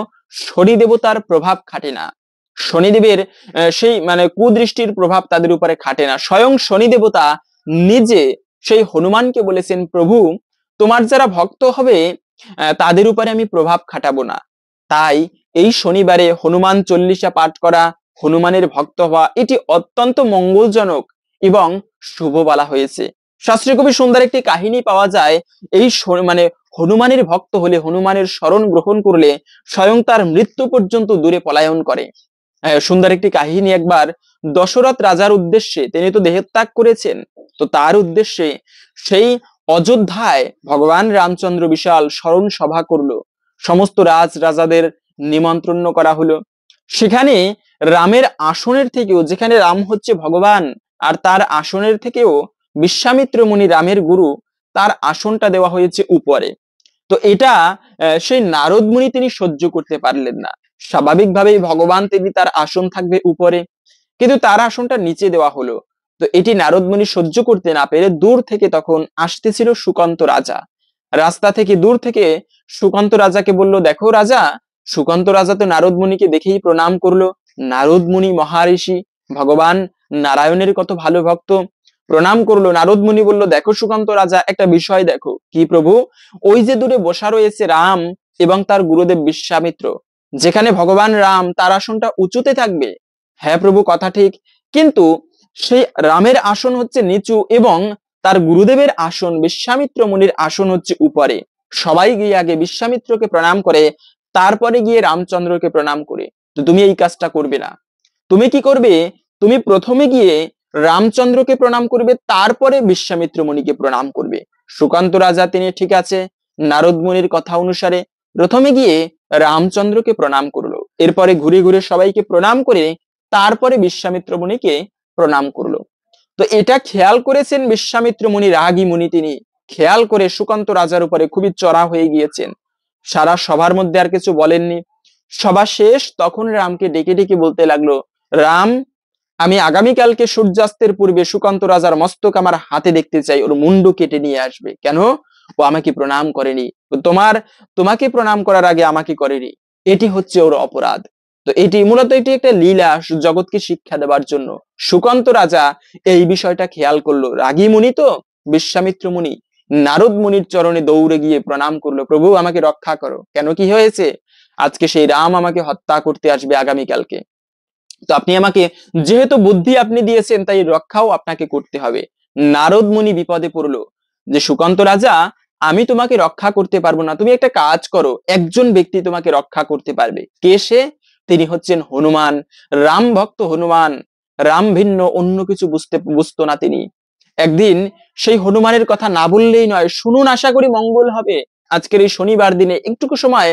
শনি দেবতার প্রভাব খাটে না। শনিদেবের সেই কুদৃষ্টির প্রভাব তাদের উপরে খাটে না। স্বয়ং শনি দেবতা নিজে সেই হনুমানকে বলেছেন, প্রভু তোমার যারা ভক্ত হবে তাদের উপরে আমি প্রভাব খাটাবো না। তাই এই শনিবারে হনুমান চল্লিশা পাঠ করা, হনুমানের ভক্ত হওয়া, এটি অত্যন্ত মঙ্গলজনক এবং শুভ বলা হয়েছে। শাস্ত্রে খুবই সুন্দর একটি কাহিনী পাওয়া যায়। এই হনুমানের ভক্ত হলে, হনুমানের শরণ গ্রহণ করলে স্বয়ং তার মৃত্যু পর্যন্ত দূরে পলায়ন করে। সুন্দর একটি কাহিনী। একবার দশরথ রাজার উদ্দেশ্যে, তিনি তো দেহত্যাগ করেছেন, তো তার উদ্দেশ্যে সেই অযোধ্যায় ভগবান রামচন্দ্র বিশাল স্মরণ সভা করলো। সমস্ত রাজাদের নিমন্ত্রণ করা হলো। সেখানে রামের আসনের থেকেও, যেখানে রাম হচ্ছে ভগবান, আর তার আসনের থেকেও বিশ্বামিত্র মুনি, রামের গুরু, তার আসনটা দেওয়া হয়েছে উপরে। তো এটা সেই নারদ মুনি তিনি সহ্য করতে পারলেন না। স্বাভাবিকভাবেই ভগবান, তিনি তার আসন থাকবে উপরে, কিন্তু তার আসনটা নিচে দেওয়া হলো। তো এটি নারদ মুনি সহ্য করতে না পেরে দূর থেকে তখন আসতেছিল সুকান্ত রাজা। রাস্তা থেকে দূর থেকে সুকান্ত রাজাকে বলল, দেখো রাজা। সুকান্ত রাজা তো নারদ মুনিকে দেখেই প্রণাম করলো। নারদ মুনি মহারিষি, ভগবান নারায়ণের কত ভালো ভক্ত, প্রণাম করলো। নারদ মুনি বলল, দেখো সুকান্ত রাজা, একটা বিষয় দেখো। কি প্রভু? ওই যে দূরে বসা রয়েছে রাম এবং তার গুরুদেব বিশ্বামিত্র, যেখানে ভগবান রাম তার আসনটা উঁচুতে থাকবে। হ্যাঁ প্রভু, কথা ঠিক, কিন্তু সেই রামের আসন হচ্ছে নিচু এবং তার গুরুদেবের আসন, বিশ্বামিত্র মুনির আসন হচ্ছে উপরে। সবাই গিয়ে আগে বিশ্বামিত্রকে প্রণাম করে, তারপরে গিয়ে রামচন্দ্রকে প্রণাম করে। তো তুমি এই কাজটা করবে না। তুমি কি করবে? তুমি প্রথমে গিয়ে রামচন্দ্রকে প্রণাম করবে, তারপরে বিশ্বামিত্র মুনিকে প্রণাম করবে। সুকান্ত রাজা তিনি ঠিক আছে, নারদ মুনির কথা অনুসারে প্রথমে গিয়ে রামচন্দ্রকে প্রণাম করলো, এরপরে ঘুরে ঘুরে সবাইকে প্রণাম করে তারপরে বিশ্বামিত্র মুনিকে প্রণাম করলো। তো এটা খেয়াল করেছেন বিশ্বামিত্র মুনি, রাগী মুনি, তিনি খেয়াল করে সুকান্ত রাজার উপরে খুবই চড়া হয়ে গিয়েছেন। সারা সভার মধ্যে আর কিছু বলেননি। সভা শেষ, তখন রামকে ডেকে ডেকে বলতে লাগলো, রাম, আমি আগামীকালকে সূর্যাস্তের পূর্বে সুকান্ত রাজার মস্তক আমার হাতে দেখতে চাই, ওর মুন্ডু কেটে নিয়ে আসবে। কেন? ও আমাকে প্রণাম করেনি, তোমাকে প্রণাম করার আগে আমাকে করেনি, এটি হচ্ছে ওর অপরাধ। তো এটি মূলত এটি একটা লীলা, জগৎকে শিক্ষা দেওয়ার জন্য। সুকান্ত রাজা এই বিষয়টা খেয়াল করলো। রাগী মুনি তো বিশ্বামিত্র মুনি, নারদ মুনির চরণে দৌড়ে গিয়ে প্রণাম করলো, প্রভু আমাকে রক্ষা করো। কেন, কি হয়েছে? আজকে সেই রাম আমাকে হত্যা করতে আসবে আগামীকালকে। তো আপনি আমাকে, যেহেতু বুদ্ধি আপনি দিয়েছেন, তাই রক্ষাও আপনাকে করতে হবে। নারদ মুনি বিপদে পড়লো যে, সুকান্ত রাজা, আমি তোমাকে রক্ষা করতে পারবো না, তুমি একটা কাজ করো, একজন ব্যক্তি তোমাকে রক্ষা করতে পারবে। কে সে? তিনি হচ্ছেন হনুমান, রাম ভক্ত হনুমান। রাম ভিন্ন অন্য কিছু বুঝতো না তিনি। একদিন সেই হনুমানের কথা না বললেই নয়, শুনুন, আশা করি মঙ্গল হবে। আজকের এই শনিবার দিনে একটুকু সময়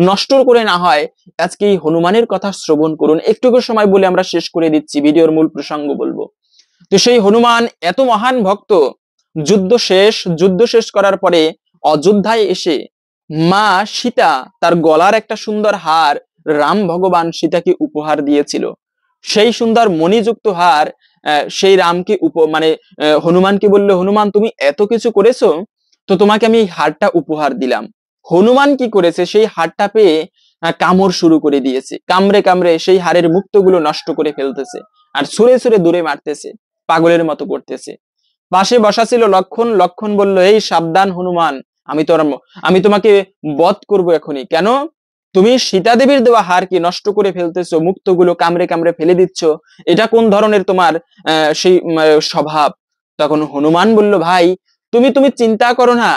নষ্ট করে না হয় আজকে এই হনুমানের কথা শ্রবণ করুন। একটুকু সময় বলে আমরা শেষ করে দিচ্ছি, ভিডিওর মূল প্রসঙ্গ বলবো। তো সেই হনুমান এত মহান ভক্ত, যুদ্ধ শেষ করার পরে অযোধ্যায় এসে মা সীতা তার গলার একটা সুন্দর হার রাম ভগবান সীতাকে উপহার দিয়েছিল। সেই সুন্দর মণিযুক্ত হার সেই রামকে হনুমানকে বললো, হনুমান তুমি এত কিছু করেছো, তো তোমাকে আমি এই হারটা উপহার দিলাম। হনুমান কি করেছে, সেই হারটা পেয়ে কামড় শুরু করে দিয়েছে, কামড়ে কামড়ে সেই হারের মুক্তগুলো নষ্ট করে ফেলতেছে আর ছুঁড়ে ছুঁড়ে দূরে মারতেছে, পাগলের মতো করতেছে। পাশে বসা ছিল লক্ষণ। লক্ষণ বলল, এই সাবধান হনুমান, আমি তোমাকে বধ করব এখনই। কেন? তুমি সীতা দেবীর দেওয়া হারকে নষ্ট করে ফেলতেছো, মুক্তগুলো কামড়ে কামড়ে ফেলে দিচ্ছ, এটা কোন ধরনের তোমার সেই স্বভাব? তখন হনুমান বলল, ভাই তুমি তুমি চিন্তা করো না,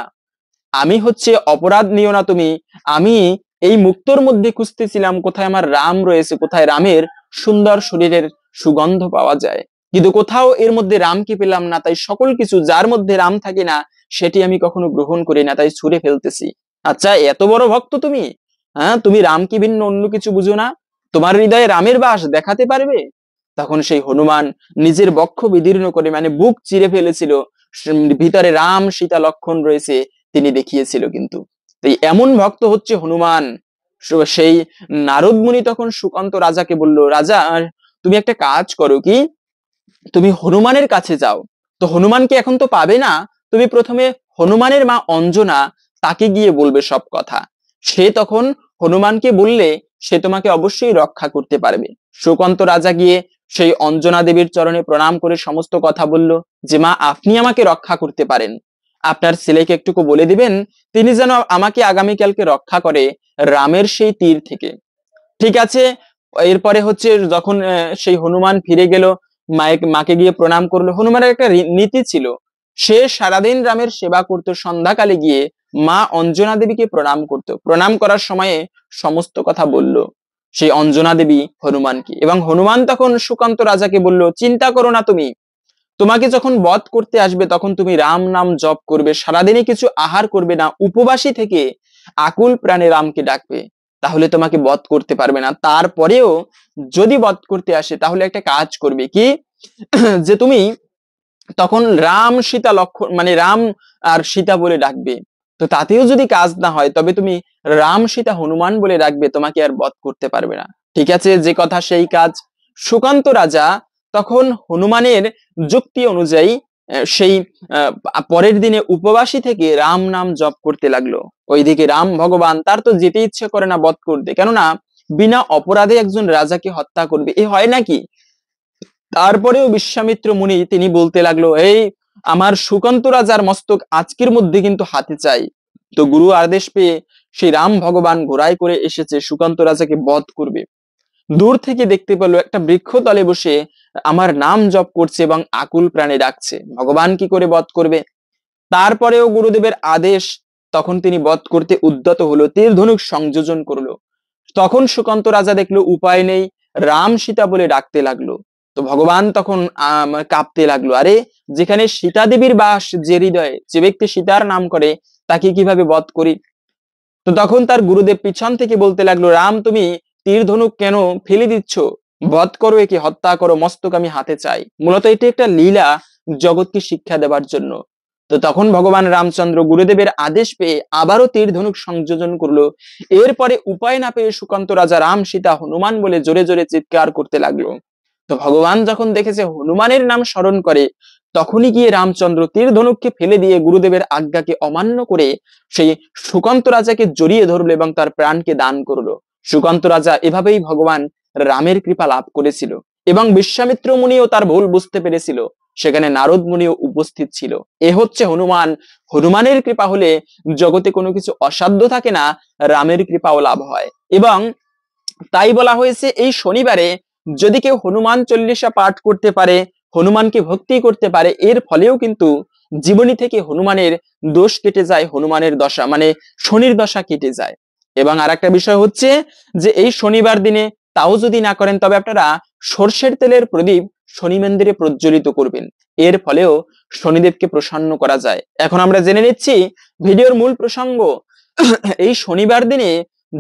আমি হচ্ছে অপরাধ নিও না তুমি, আমি এই মুক্তোর মধ্যে খুঁজতেছিলাম কোথায় আমার রাম রয়েছে, কোথায় রামের সুন্দর শরীরের সুগন্ধ পাওয়া যায়, কিন্তু কোথাও এর মধ্যে রামকে পেলাম না, তাই সকল কিছু যার মধ্যে রাম থাকে না সেটি আমি কখনো গ্রহণ করি না, তাই ছুঁড়ে ফেলতেছি। আচ্ছা, এত বড় ভক্ত তুমি, হ্যাঁ, তুমি রামকে ভিন্ন অন্য কিছু বুঝো না? তোমার হৃদয়ে রামের বাস দেখাতে পারবে? তখন সেই হনুমান নিজের বক্ষ বিদীর্ণ করে, মানে বুক চিরে ফেলেছিল, ভিতরে রাম সীতা লক্ষণ রয়েছে তিনি দেখিয়েছিল। কিন্তু এমন ভক্ত হচ্ছে হনুমান। সেই নারদ মুনি তখন সুকান্ত রাজাকে বলল, রাজা তুমি একটা কাজ করো, কি তুমি হনুমানের কাছে যাও। তো হনুমানকে এখন তো পাবে না, তুমি প্রথমে হনুমানের মা অঞ্জনা, তাকে গিয়ে বলবে সব কথা। সে তখন হনুমানকে বললে সে তোমাকে অবশ্যই রক্ষা করতে পারবে। সুকান্ত রাজা গিয়ে সেই অঞ্জনা দেবীর চরণে প্রণাম করে সমস্ত কথা বলল, যে মা আপনি আমাকে রক্ষা করতে পারেন, আপনার ছেলেকে একটুকু বলে দিবেন তিনি যেন আমাকে আগামীকালকে রক্ষা করে রামের সেই তীর থেকে। ঠিক আছে। এরপরে হচ্ছে যখন সেই হনুমান ফিরে গেল, মাকে গিয়ে প্রণাম করলো। হনুমানের একটা নীতি ছিল, সে সারাদিন রামের সেবা করতো, সন্ধ্যাকালে গিয়ে মা অঞ্জনা দেবীকে প্রণাম করতো। প্রণাম করার সময়ে সমস্ত কথা বলল সেই অঞ্জনা দেবী হনুমানকে, এবং হনুমান তখন সুকান্ত রাজাকে বলল, চিন্তা করো না তুমি, তোমাকে যখন বধ করতে আসবে তখন তুমি রাম নাম জপ করবে, সারাদিনে কিছু আহার করবে না, উপবাসী থেকে আকুল প্রাণে রামকে ডাকবে, তাহলে তোমাকে বধ করতে পারবে না। তারপরেও যদি বধ করতে আসে তাহলে একটা কাজ করবে, কি যে তুমি তখন রাম সীতা লক্ষণ, মানে রাম আর সীতা বলে ডাকবে। তো তাতেও যদি কাজ না হয় তবে তুমি রাম সীতা হনুমান বলে ডাকবে, তোমাকে আর বধ করতে পারবে না। ঠিক আছে, যে কথা সেই কাজ। সুকান্ত রাজা তখন হনুমানের যুক্তি অনুযায়ী সেই পরের দিনে উপবাসী থেকে রাম নাম জপ করতে লাগলো। ওইদিকে রাম ভগবান, তার তো যেতে ইচ্ছে করে না বধ করতে, কেননা বিনা অপরাধে একজন রাজাকে হত্যা করবে, এ হয় নাকি? তারপরেও বিশ্বামিত্র মুনি তিনি বলতে লাগলো, এই আমার সুকান্ত রাজার মস্তক আজকের মধ্যে কিন্তু হাতে চাই। তো গুরু আদেশ পেয়ে সেই রাম ভগবান ঘোড়ায় করে এসেছে, সুকান্ত রাজাকে বধ করবে। দূর থেকে দেখতে পেলো একটা বৃক্ষ তলে বসে আমার নাম জপ করছে এবং আকুল প্রাণে ডাকছে, ভগবান কি করে বধ করবে? তারপরেও গুরুদেবের আদেশ, তখন তিনি বধ করতে উদ্যত হলো, তীর ধনুক সংযোজন করলো। তখন সুকান্ত রাজা দেখলো উপায় নেই, রাম সীতা বলে ডাকতে লাগলো। তো ভগবান তখন কাঁপতে লাগলো, আরে যেখানে সীতা দেবীর বাস, যে হৃদয়ে, যে ব্যক্তি সীতার নাম করে তাকে কিভাবে বধ করি? তো তখন তার গুরুদেব পিছন থেকে বলতে লাগলো, রাম তুমি তীর ধনুক কেন ফেলে দিচ্ছ? বধ করো একে, হত্যা করো, মস্তক আমি হাতে চাই। মূলত এটি একটা লীলা, জগৎকে শিক্ষা দেবার জন্য। তো তখন ভগবান রামচন্দ্র গুরুদেবের আদেশ পেয়ে আবারও তীর ধনুক সংযোজন করলো। এরপরে উপায় না পেয়ে সুকান্ত রাজা রাম সীতা হনুমান বলে জোরে জোরে চিৎকার করতে লাগলো। তো ভগবান যখন দেখেছে হনুমানের নাম স্মরণ করে, তখনই গিয়ে রামচন্দ্র তীর ধনুককে ফেলে দিয়ে গুরুদেবের আজ্ঞাকে অমান্য করে সেই সুকান্ত রাজাকে জড়িয়ে ধরলো এবং তার প্রাণকে দান করলো। সুকান্ত রাজা এভাবেই ভগবান রামের কৃপা লাভ করেছিল, এবং বিশ্বামিত্র মুনিও তার ভুল বুঝতে পেরেছিল, সেখানে নারদ মুনিও উপস্থিত ছিল। এ হচ্ছে হনুমান। হনুমানের কৃপা হলে জগতে কোনো কিছু অসাধ্য থাকে না, রামের কৃপাও লাভ হয়। এবং তাই বলা হয়েছে এই শনিবারে যদি কেউ হনুমান চল্লিশা পাঠ করতে পারে, হনুমানকে ভক্তি করতে পারে, এর ফলেও কিন্তু জীবনী থেকে হনুমানের দোষ কেটে যায়, হনুমানের দশা মানে শনির দশা কেটে যায়। এবং আর একটা বিষয় হচ্ছে যে এই শনিবার দিনে তাও যদি না করেন তবে আপনারা সর্ষের তেলের প্রদীপ শনি মন্দিরে প্রজ্বলিত করবেন, এর ফলেও শনিদেবকে প্রসন্ন করা যায়। এখন আমরা জেনে নিচ্ছি ভিডিওর মূল প্রসঙ্গ, এই শনিবার দিনে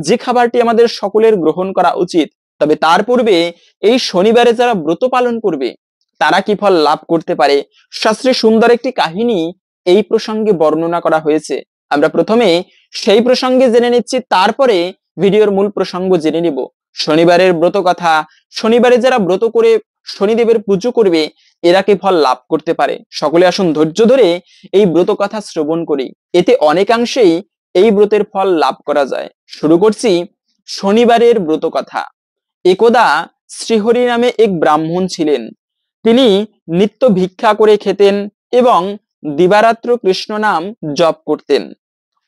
যে খাবারটি আমাদের সকলের গ্রহণ করা উচিত, তবে তার পূর্বে এই শনিবারে যারা ব্রত পালন করবে তারা কি ফল লাভ করতে পারে, শাস্ত্রে সুন্দর একটি কাহিনী এই প্রসঙ্গে বর্ণনা করা হয়েছে। আমরা প্রথমে সেই প্রসঙ্গে জেনে নিচ্ছি, তারপরে ভিডিওর মূল প্রসঙ্গ জেনে নিব। শনিবারের ব্রত কথা, শনিবারে যারা ব্রত করে শনিদেবের পুজো করবে এরা কি ফল লাভ করতে পারে। সকলে আসুন ধৈর্য ধরে এই ব্রত কথা শ্রবণ করি, এতে অনেকাংশেই এই ব্রতের ফল লাভ করা যায়। শুরু করছি শনিবারের ব্রত কথা। একদা শ্রীহরি নামে এক ব্রাহ্মণ ছিলেন। তিনি নিত্য ভিক্ষা করে খেতেন এবং দিবারাত্র কৃষ্ণ নাম জপ করতেন।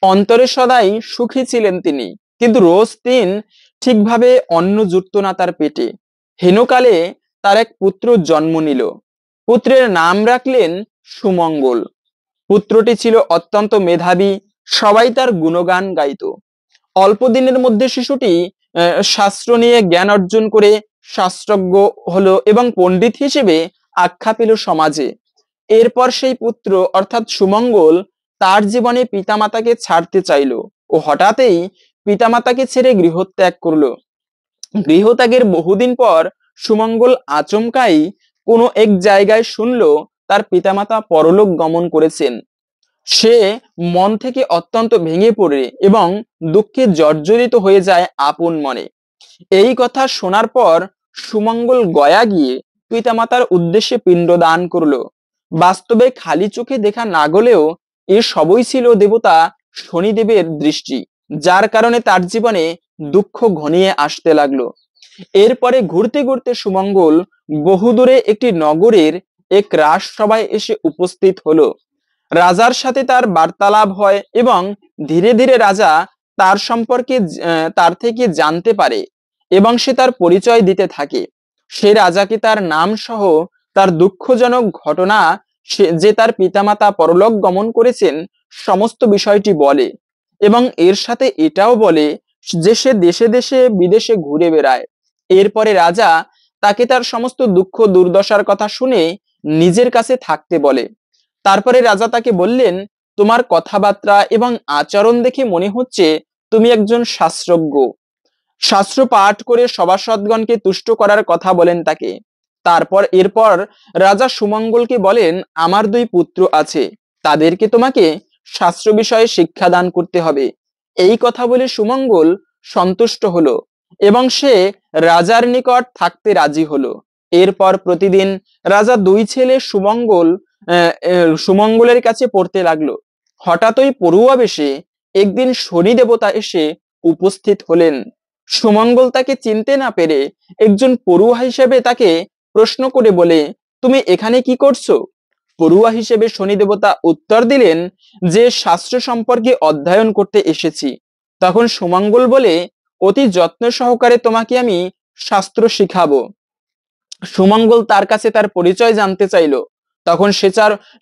অন্তরে সদাই সুখী ছিলেন তিনি, কিন্তু রোজ দিন ঠিকভাবে অন্ন জুটত না তার পেটে। হেনকালে তার এক পুত্র জন্ম নিল। পুত্রের নাম রাখলেন সুমঙ্গল। পুত্রটি ছিল অত্যন্ত মেধাবী, সবাই তার গুণগান গাইত। অল্প দিনের মধ্যে শিশুটি শাস্ত্র নিয়ে জ্ঞান অর্জন করে শাস্ত্রজ্ঞ হলো এবং পণ্ডিত হিসেবে আখ্যা পেল সমাজে। এরপর সেই পুত্র অর্থাৎ সুমঙ্গল তার জীবনে পিতামাতাকে ছাড়তে চাইল ও হঠাৎই পিতামাতাকে ছেড়ে গৃহত্যাগ করলো। গৃহত্যাগের বহুদিন পর সুমঙ্গল আচমকাই কোনো এক জায়গায় শুনলো তার পিতামাতা পরলোক গমন করেছেন। সে মন থেকে অত্যন্ত ভেঙে পড়ে এবং দুঃখে জর্জরিত হয়ে যায় আপন মনে। এই কথা শোনার পর সুমঙ্গল গয়া গিয়ে পিতামাতার উদ্দেশ্যে পিণ্ডদান করলো। বাস্তবে খালি চোখে দেখা না গেলেও এ সবই ছিল দেবতা শনিদেবের দৃষ্টি, যার কারণে তার জীবনে দুঃখ ঘনিয়ে আসতে লাগলো। এরপরে ঘুরতে ঘুরতে সুমঙ্গল বহুদূরে একটি নগরের এক রাজসভায় এসে উপস্থিত হলো। রাজার সাথে তার বার্তালাপ হয় এবং ধীরে ধীরে রাজা তার সম্পর্কে তার থেকে জানতে পারে এবং সে তার পরিচয় দিতে থাকে। সে রাজাকে তার নাম সহ তার দুঃখজনক ঘটনা, যে তার পিতামাতা পরলোক গমন করেছেন, সমস্ত বিষয়টি বলে এবং এর সাথে এটাও বলে যে সে দেশে দেশে বিদেশে ঘুরে বেড়ায়। এরপরে রাজা তাকে তার সমস্ত দুঃখ দুর্দশার কথা শুনে নিজের কাছে থাকতে বলে। তারপরে রাজা তাকে বললেন, তোমার কথাবার্তা এবং আচরণ দেখে মনে হচ্ছে তুমি একজন শাস্ত্রজ্ঞ। শাস্ত্র পাঠ করে সভাসদগণকে তুষ্ট করার কথা বলেন তাকে। এরপর রাজা সুমঙ্গলকে বলেন, আমার দুই পুত্র আছে, তাদেরকে তোমাকে শাস্ত্র বিষয়ে শিক্ষাদান করতে হবে। এই কথা বলে সুমঙ্গল সন্তুষ্ট হলো এবং সে রাজার নিকট থাকতে রাজি হলো। এরপর প্রতিদিন রাজা দুই ছেলে সুমঙ্গলের কাছে পড়তে লাগলো। হঠাৎই পড়ুয়া বেশে একদিন শনি দেবতা এসে উপস্থিত হলেন। সুমঙ্গল তাকে চিনতে না পেরে একজন পড়ুয়া হিসেবে তাকে প্রশ্ন করে বলে, তুমি এখানে কি করছো? পড়ুয়া হিসেবে শনি দেবতা উত্তর দিলেন যে শাস্ত্র সম্পর্কে অধ্যয়ন করতে এসেছি। তখন সুমঙ্গল বলে, অতি যত্ন সহকারে তোমাকে আমি শাস্ত্র শিখাবো। সুমঙ্গল তার কাছে তার পরিচয় জানতে চাইলো। তখন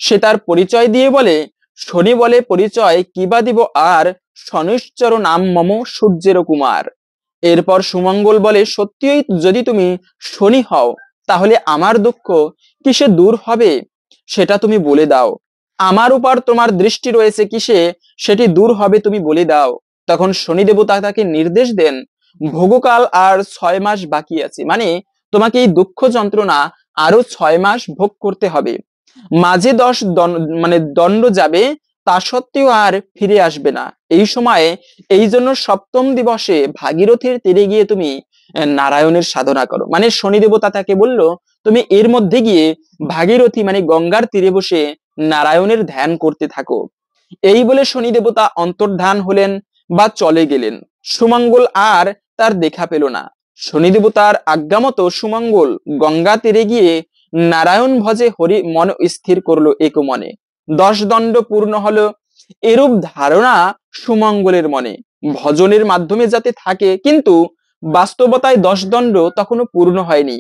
সে তার পরিচয় দিয়ে বলে, শনি বলে পরিচয় কিবা দিব আর, শনিশ্চর নাম মম সূর্যের কুমার। এরপর সুমঙ্গল বলে, সত্যিই যদি তুমি শনি হও তাহলে আমার দুঃখ কিসে দূর হবে সেটা তুমি বলে দাও। আমার উপর তোমার দৃষ্টি রয়েছে কিসে, সেটি দূর হবে তুমি বলে দাও। তখন শনি দেবতা তাকে নির্দেশ দেন, ভোগকাল আর 6 মাস বাকি আছে, মানে তোমাকে এই দুঃখ যন্ত্রণা আরো 6 মাস ভোগ করতে হবে। মাঝে 10 দণ্ড যাবে, তা সত্ত্বেও আর ফিরে আসবে না। এই সময়ে এই জন্য সপ্তম দিবসে ভাগীরথীর তীরে গিয়ে তুমি নারায়ণের সাধনা করো। মানে শনি দেবতা তাকে বলল, তুমি এর মধ্যে গিয়ে ভাগীরথী মানে গঙ্গার তীরে বসে নারায়ণের ধ্যান করতে থাকো। এই বলে শনি দেবতা অন্তর্ধান হলেন বা চলে গেলেন। সুমঙ্গল আর তার দেখা পেল না। শনি দেবতার আজ্ঞামতো সুমঙ্গল গঙ্গা তীরে গিয়ে নারায়ণ ভজে হরি মন স্থির করলো এক মনে। 10 দণ্ড পূর্ণ হলো। এরূপ ধারণা সুমঙ্গলের মনে, ভজনের মাধ্যমে যাতে থাকে, কিন্তু বাস্তবতায় 10 দণ্ড তখনও পূর্ণ হয়নি।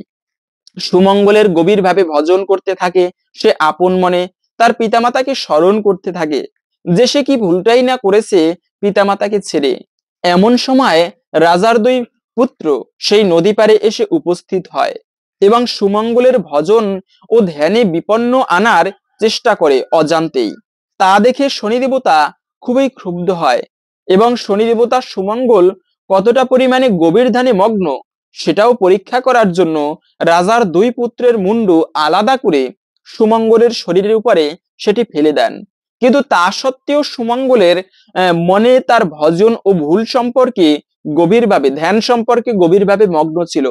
সুমঙ্গলের গভীরভাবে ভজন করতে থাকে। সে আপন মনে তার পিতামাতাকে স্মরণ করতে থাকে যে সে কি ভুলটাই না করেছে পিতামাতাকে ছেড়ে। এমন সময় রাজার দুই পুত্র সেই নদী পাড়ে এসে উপস্থিত হয় এবং সুমঙ্গলের ভজন ও ধ্যানে বিপন্ন আনার চেষ্টা করে অজান্তেই। তা দেখে শনি দেবতা খুবই ক্ষুব্ধ হয় এবং শনি দেবতা সুমঙ্গল কতটা পরিমাণে গভীর ধ্যানে মগ্ন সেটাও পরীক্ষা করার জন্য রাজার দুই পুত্রের মুন্ডু আলাদা করে সুমঙ্গলের শরীরের উপরে সেটি ফেলে দেন। কিন্তু তা সত্ত্বেও সুমঙ্গলের মনে তার ভজন ও ভুল সম্পর্কে গভীরভাবে ধ্যান সম্পর্কে গভীরভাবে মগ্ন ছিল।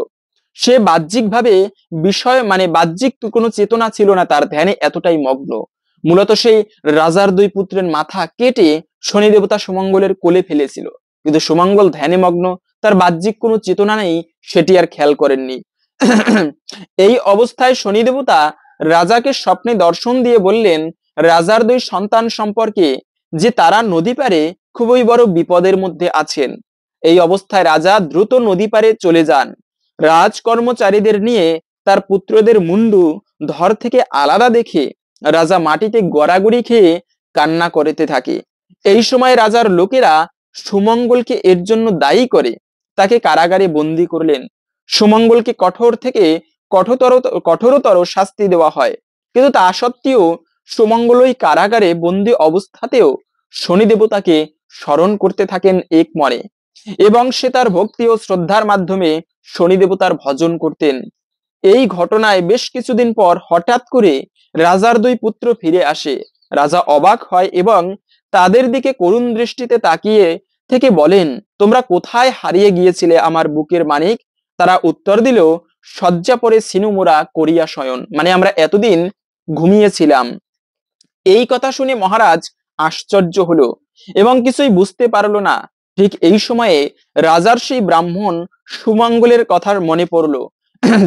সে বাহ্যিকভাবে বিষয় বাহ্যিক কোনো চেতনা ছিল না, তার ধ্যানে এতটাই মগ্ন। মূলত সেই রাজার দুই পুত্রের মাথা কেটে শনি দেবতা সুমঙ্গলের কোলে ফেলেছিল, কিন্তু সুমঙ্গল ধ্যানে মগ্ন, তার বাহ্যিক কোনো চেতনা নেই, সেটি আর খেয়াল করেননি। এই অবস্থায় শনি দেবতা রাজাকে স্বপ্নে দর্শন দিয়ে বললেন রাজার দুই সন্তান সম্পর্কে, যে তারা নদী পারে খুবই বড় বিপদের মধ্যে আছেন। এই অবস্থায় রাজা দ্রুত নদী পারে চলে যান। রাজকর্মচারীদের নিয়ে তার পুত্রদের মুন্ডু ধর থেকে আলাদা দেখে রাজা মাটিতে গড়াগড়ি খেয়ে কান্না করতে থাকে। এই সময় রাজার লোকেরা সুমঙ্গলকে এর জন্য দায়ী করে তাকে কারাগারে বন্দী করলেন। সুমঙ্গলকে কঠোর থেকে কঠোরতর শাস্তি দেওয়া হয়, কিন্তু তা সত্ত্বেও সুমঙ্গল ওই কারাগারে বন্দী অবস্থাতেও শনি দেবতাকে স্মরণ করতে থাকেন এক মনে, এবং সে তার ভক্তি ও শ্রদ্ধার মাধ্যমে শনি দেবতার ভজন করতেন। এই ঘটনায় বেশ কিছুদিন পর হঠাৎ করে রাজার দুই পুত্র ফিরে আসে। রাজা অবাক হয় এবং তাদের দিকে করুণ দৃষ্টিতে তাকিয়ে থেকে বলেন, তোমরা কোথায় হারিয়ে গিয়েছিলে আমার বুকের মানিক? তারা উত্তর দিল, শয্যা পরে সিনুমোরা করিয়া শয়ন, আমরা এতদিন ঘুমিয়েছিলাম। এই কথা শুনে মহারাজ আশ্চর্য হলো এবং কিছুই বুঝতে পারলো না। ঠিক এই সময়ে রাজার সেই ব্রাহ্মণ সুমঙ্গলের কথা মনে পড়লো,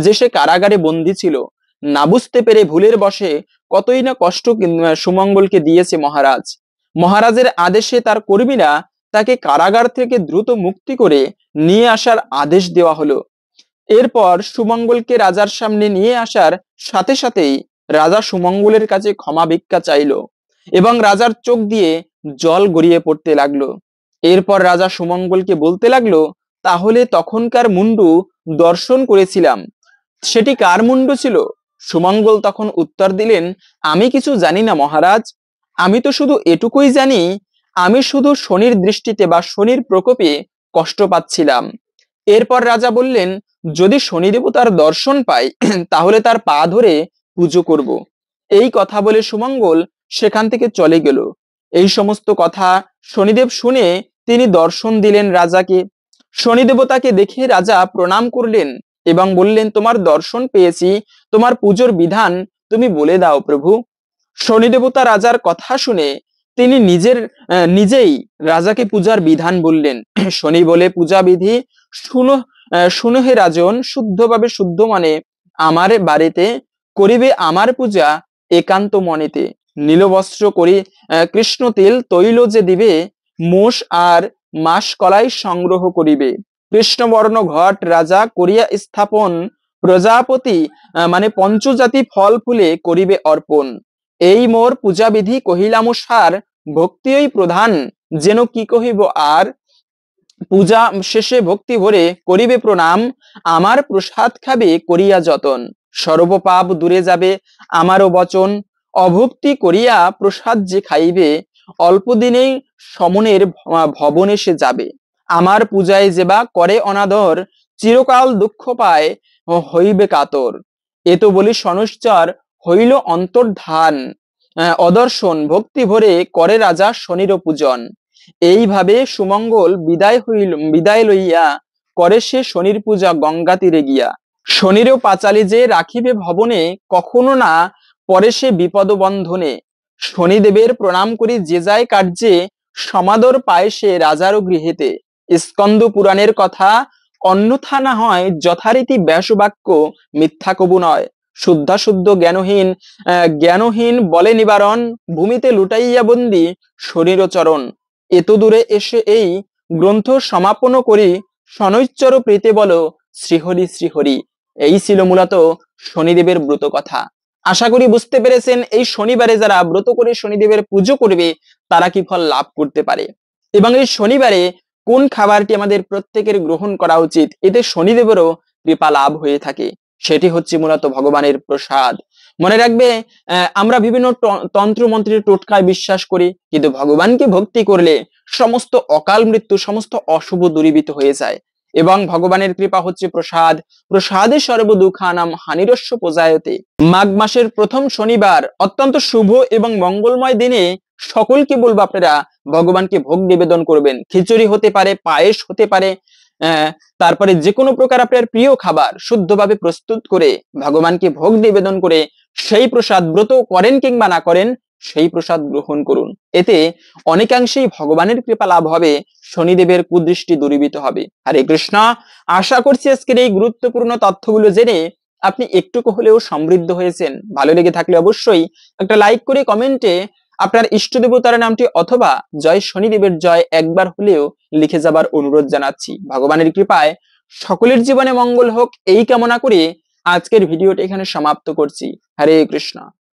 যে সে কারাগারে বন্দী ছিল। না বুঝতে পেরে ভুলের বশে কতই না কষ্ট সুমঙ্গলকে দিয়েছে মহারাজ। মহারাজের আদেশে তার কর্মীরা তাকে কারাগার থেকে দ্রুত মুক্তি করে নিয়ে আসার আদেশ দেওয়া হলো। এরপর সুমঙ্গলকে রাজার সামনে নিয়ে আসার সাথে সাথেই রাজা সুমঙ্গলের কাছে ক্ষমা ভিক্ষা চাইল এবং রাজার চোখ দিয়ে জল গড়িয়ে পড়তে লাগলো। এরপর রাজা সুমঙ্গলকে বলতে লাগলো, তাহলে তখনকার মুন্ডু দর্শন করেছিলাম, সেটি কার মুন্ডু ছিল? সুমঙ্গল তখন উত্তর দিলেন, আমি কিছু জানি না মহারাজ, আমি তো শুধু এটুকুই জানি, আমি শুধু শনির দৃষ্টিতে বা শনির প্রকোপে কষ্ট পাচ্ছিলাম। এরপর রাজা বললেন, যদি শনি দেবতার দর্শন পাই তাহলে তার পা ধরে পুজো করব। এই কথা বলে সুমঙ্গল সেখান থেকে চলে গেল। এই সমস্ত কথা শনিদেব শুনে তিনি দর্শন দিলেন রাজাকে। শনি দেবতাকে দেখে রাজা প্রণাম করলেন এবং বললেন, তোমার দর্শন পেয়েছি, তোমার পুজোর বিধান তুমি বলে দাও প্রভু। শনি দেবতা রাজার কথা শুনে তিনি নিজেই রাজাকে পূজার বিধান বললেন। শনি বলে, পূজা বিধি শুনো, শুনো হে রাজন, শুদ্ধভাবে শুদ্ধ মানে আমার বাড়িতে করিবে আমার পূজা একান্ত মনেতে। নীলবস্ত্র করি কৃষ্ণ তিল তৈল যে দিবে, মোষ আর মাস কলাই সংগ্রহ করিবে। কৃষ্ণবর্ণ ঘট রাজা করিয়া স্থাপন, প্রজাপতি পঞ্চজাতি ফল ফুলে করিবে অর্পণ। এই মোর পূজা বিধি কহিলাম সার, ভক্তিই প্রধান যেন কি কহিব আর। পূজা শেষে ভক্তি ভরে করিবে প্রণাম, আমার প্রসাদ খাবে করিয়া যতন। সর্বপাপ দূরে যাবে আমারও বচন, অভক্তি করিয়া প্রসাদ যে খাইবে, অল্প দিনেই সমনের ভবনে সে যাবে। আমার পূজায় যেবা করে অনাদর, চিরকাল দুঃখ পায় হইবে কাতর। এ তো বলি সনশ্চর হইল অন্তর্ধান, অদর্শন ভক্তি ভরে করে রাজা শনির পূজন। এইভাবে সুমঙ্গল বিদায় লইয়া করে সে শনির পূজা গঙ্গা তীরে গিয়া। শনিরও পাঁচালী যে রাখিবে ভবনে, কখনো না পরে সে বিপদ বন্ধনে। শনিদেবের প্রণাম করি যে যায় কার্যে, সমাদর পায় সে রাজারও গৃহেতে। স্কন্দ পুরাণের কথা অন্যথা না হয়, যথারীতি ব্যাসবাক্য মিথ্যা কবু নয়। শুদ্ধ জ্ঞানহীন বলে নিবারণ, ভূমিতে লুটাইয়া বন্দি শরীর চরণ। এত দূরে এসে এই গ্রন্থ সমাপন করি, শনৈশ্চর প্রীতে বলো শ্রীহরি শ্রীহরি। এই ছিল মূলত শনিদেবের ব্রত কথা। আশা করি বুঝতে পেরেছেন এই শনিবারে যারা ব্রত করে শনিদেবের পুজো করবে তারা কি ফল লাভ করতে পারে, এবং এই শনিবারে কোন খাবারটি আমাদের প্রত্যেকের গ্রহণ করা উচিত, এতে শনিদেবেরও কৃপা লাভ হয়ে থাকে। সেটি হচ্ছে মূলত ভগবানের প্রসাদ। মনে রাখবে, আমরা বিভিন্ন তন্ত্র মন্ত্রের টোটকায় বিশ্বাস করি, কিন্তু ভগবানকে ভক্তি করলে সমস্ত অকাল মৃত্যু, সমস্ত অশুভ দূরীভূত হয়ে যায়। এবং ভগবানের কৃপা হচ্ছে প্রসাদ, প্রসাদে সর্ব দুঃখানাম হানিরস্য প্রজায়তে। মাঘ মাসের প্রথম শনিবার অত্যন্ত শুভ এবং মঙ্গলময় দিনে সকলকে বলবো আপনারা ভগবানকে ভোগ নিবেদন করবেন। খিচুড়ি হতে পারে, পায়েস হতে পারে, তারপরে যে কোনো প্রকার আপনার প্রিয় খাবার শুদ্ধভাবে প্রস্তুত করে ভগবানকে ভোগ নিবেদন করে সেই প্রসাদ, ব্রত করেন কিংবা না করেন, সেই প্রসাদ গ্রহণ করুন। এতে অনেকাংশেই ভগবানের কৃপা লাভ হবে, শনিদেবের কুদৃষ্টি দূরীভূত হবে। হরে কৃষ্ণ। আশা করছি আজকের এই গুরুত্বপূর্ণ তথ্যগুলো জেনে আপনি একটুকু হলেও সমৃদ্ধ হয়েছেন। ভালো লেগে থাকলে অবশ্যই একটা লাইক করে কমেন্টে আপনার ইষ্ট দেবতার নামটি অথবা জয় শনিদেবের জয় একবার হলেও লিখে যাবার অনুরোধ জানাচ্ছি। ভগবানের কৃপায় সকলের জীবনে মঙ্গল হোক এই কামনা করে আজকের ভিডিওটি এখানে সমাপ্ত করছি। হরে কৃষ্ণ।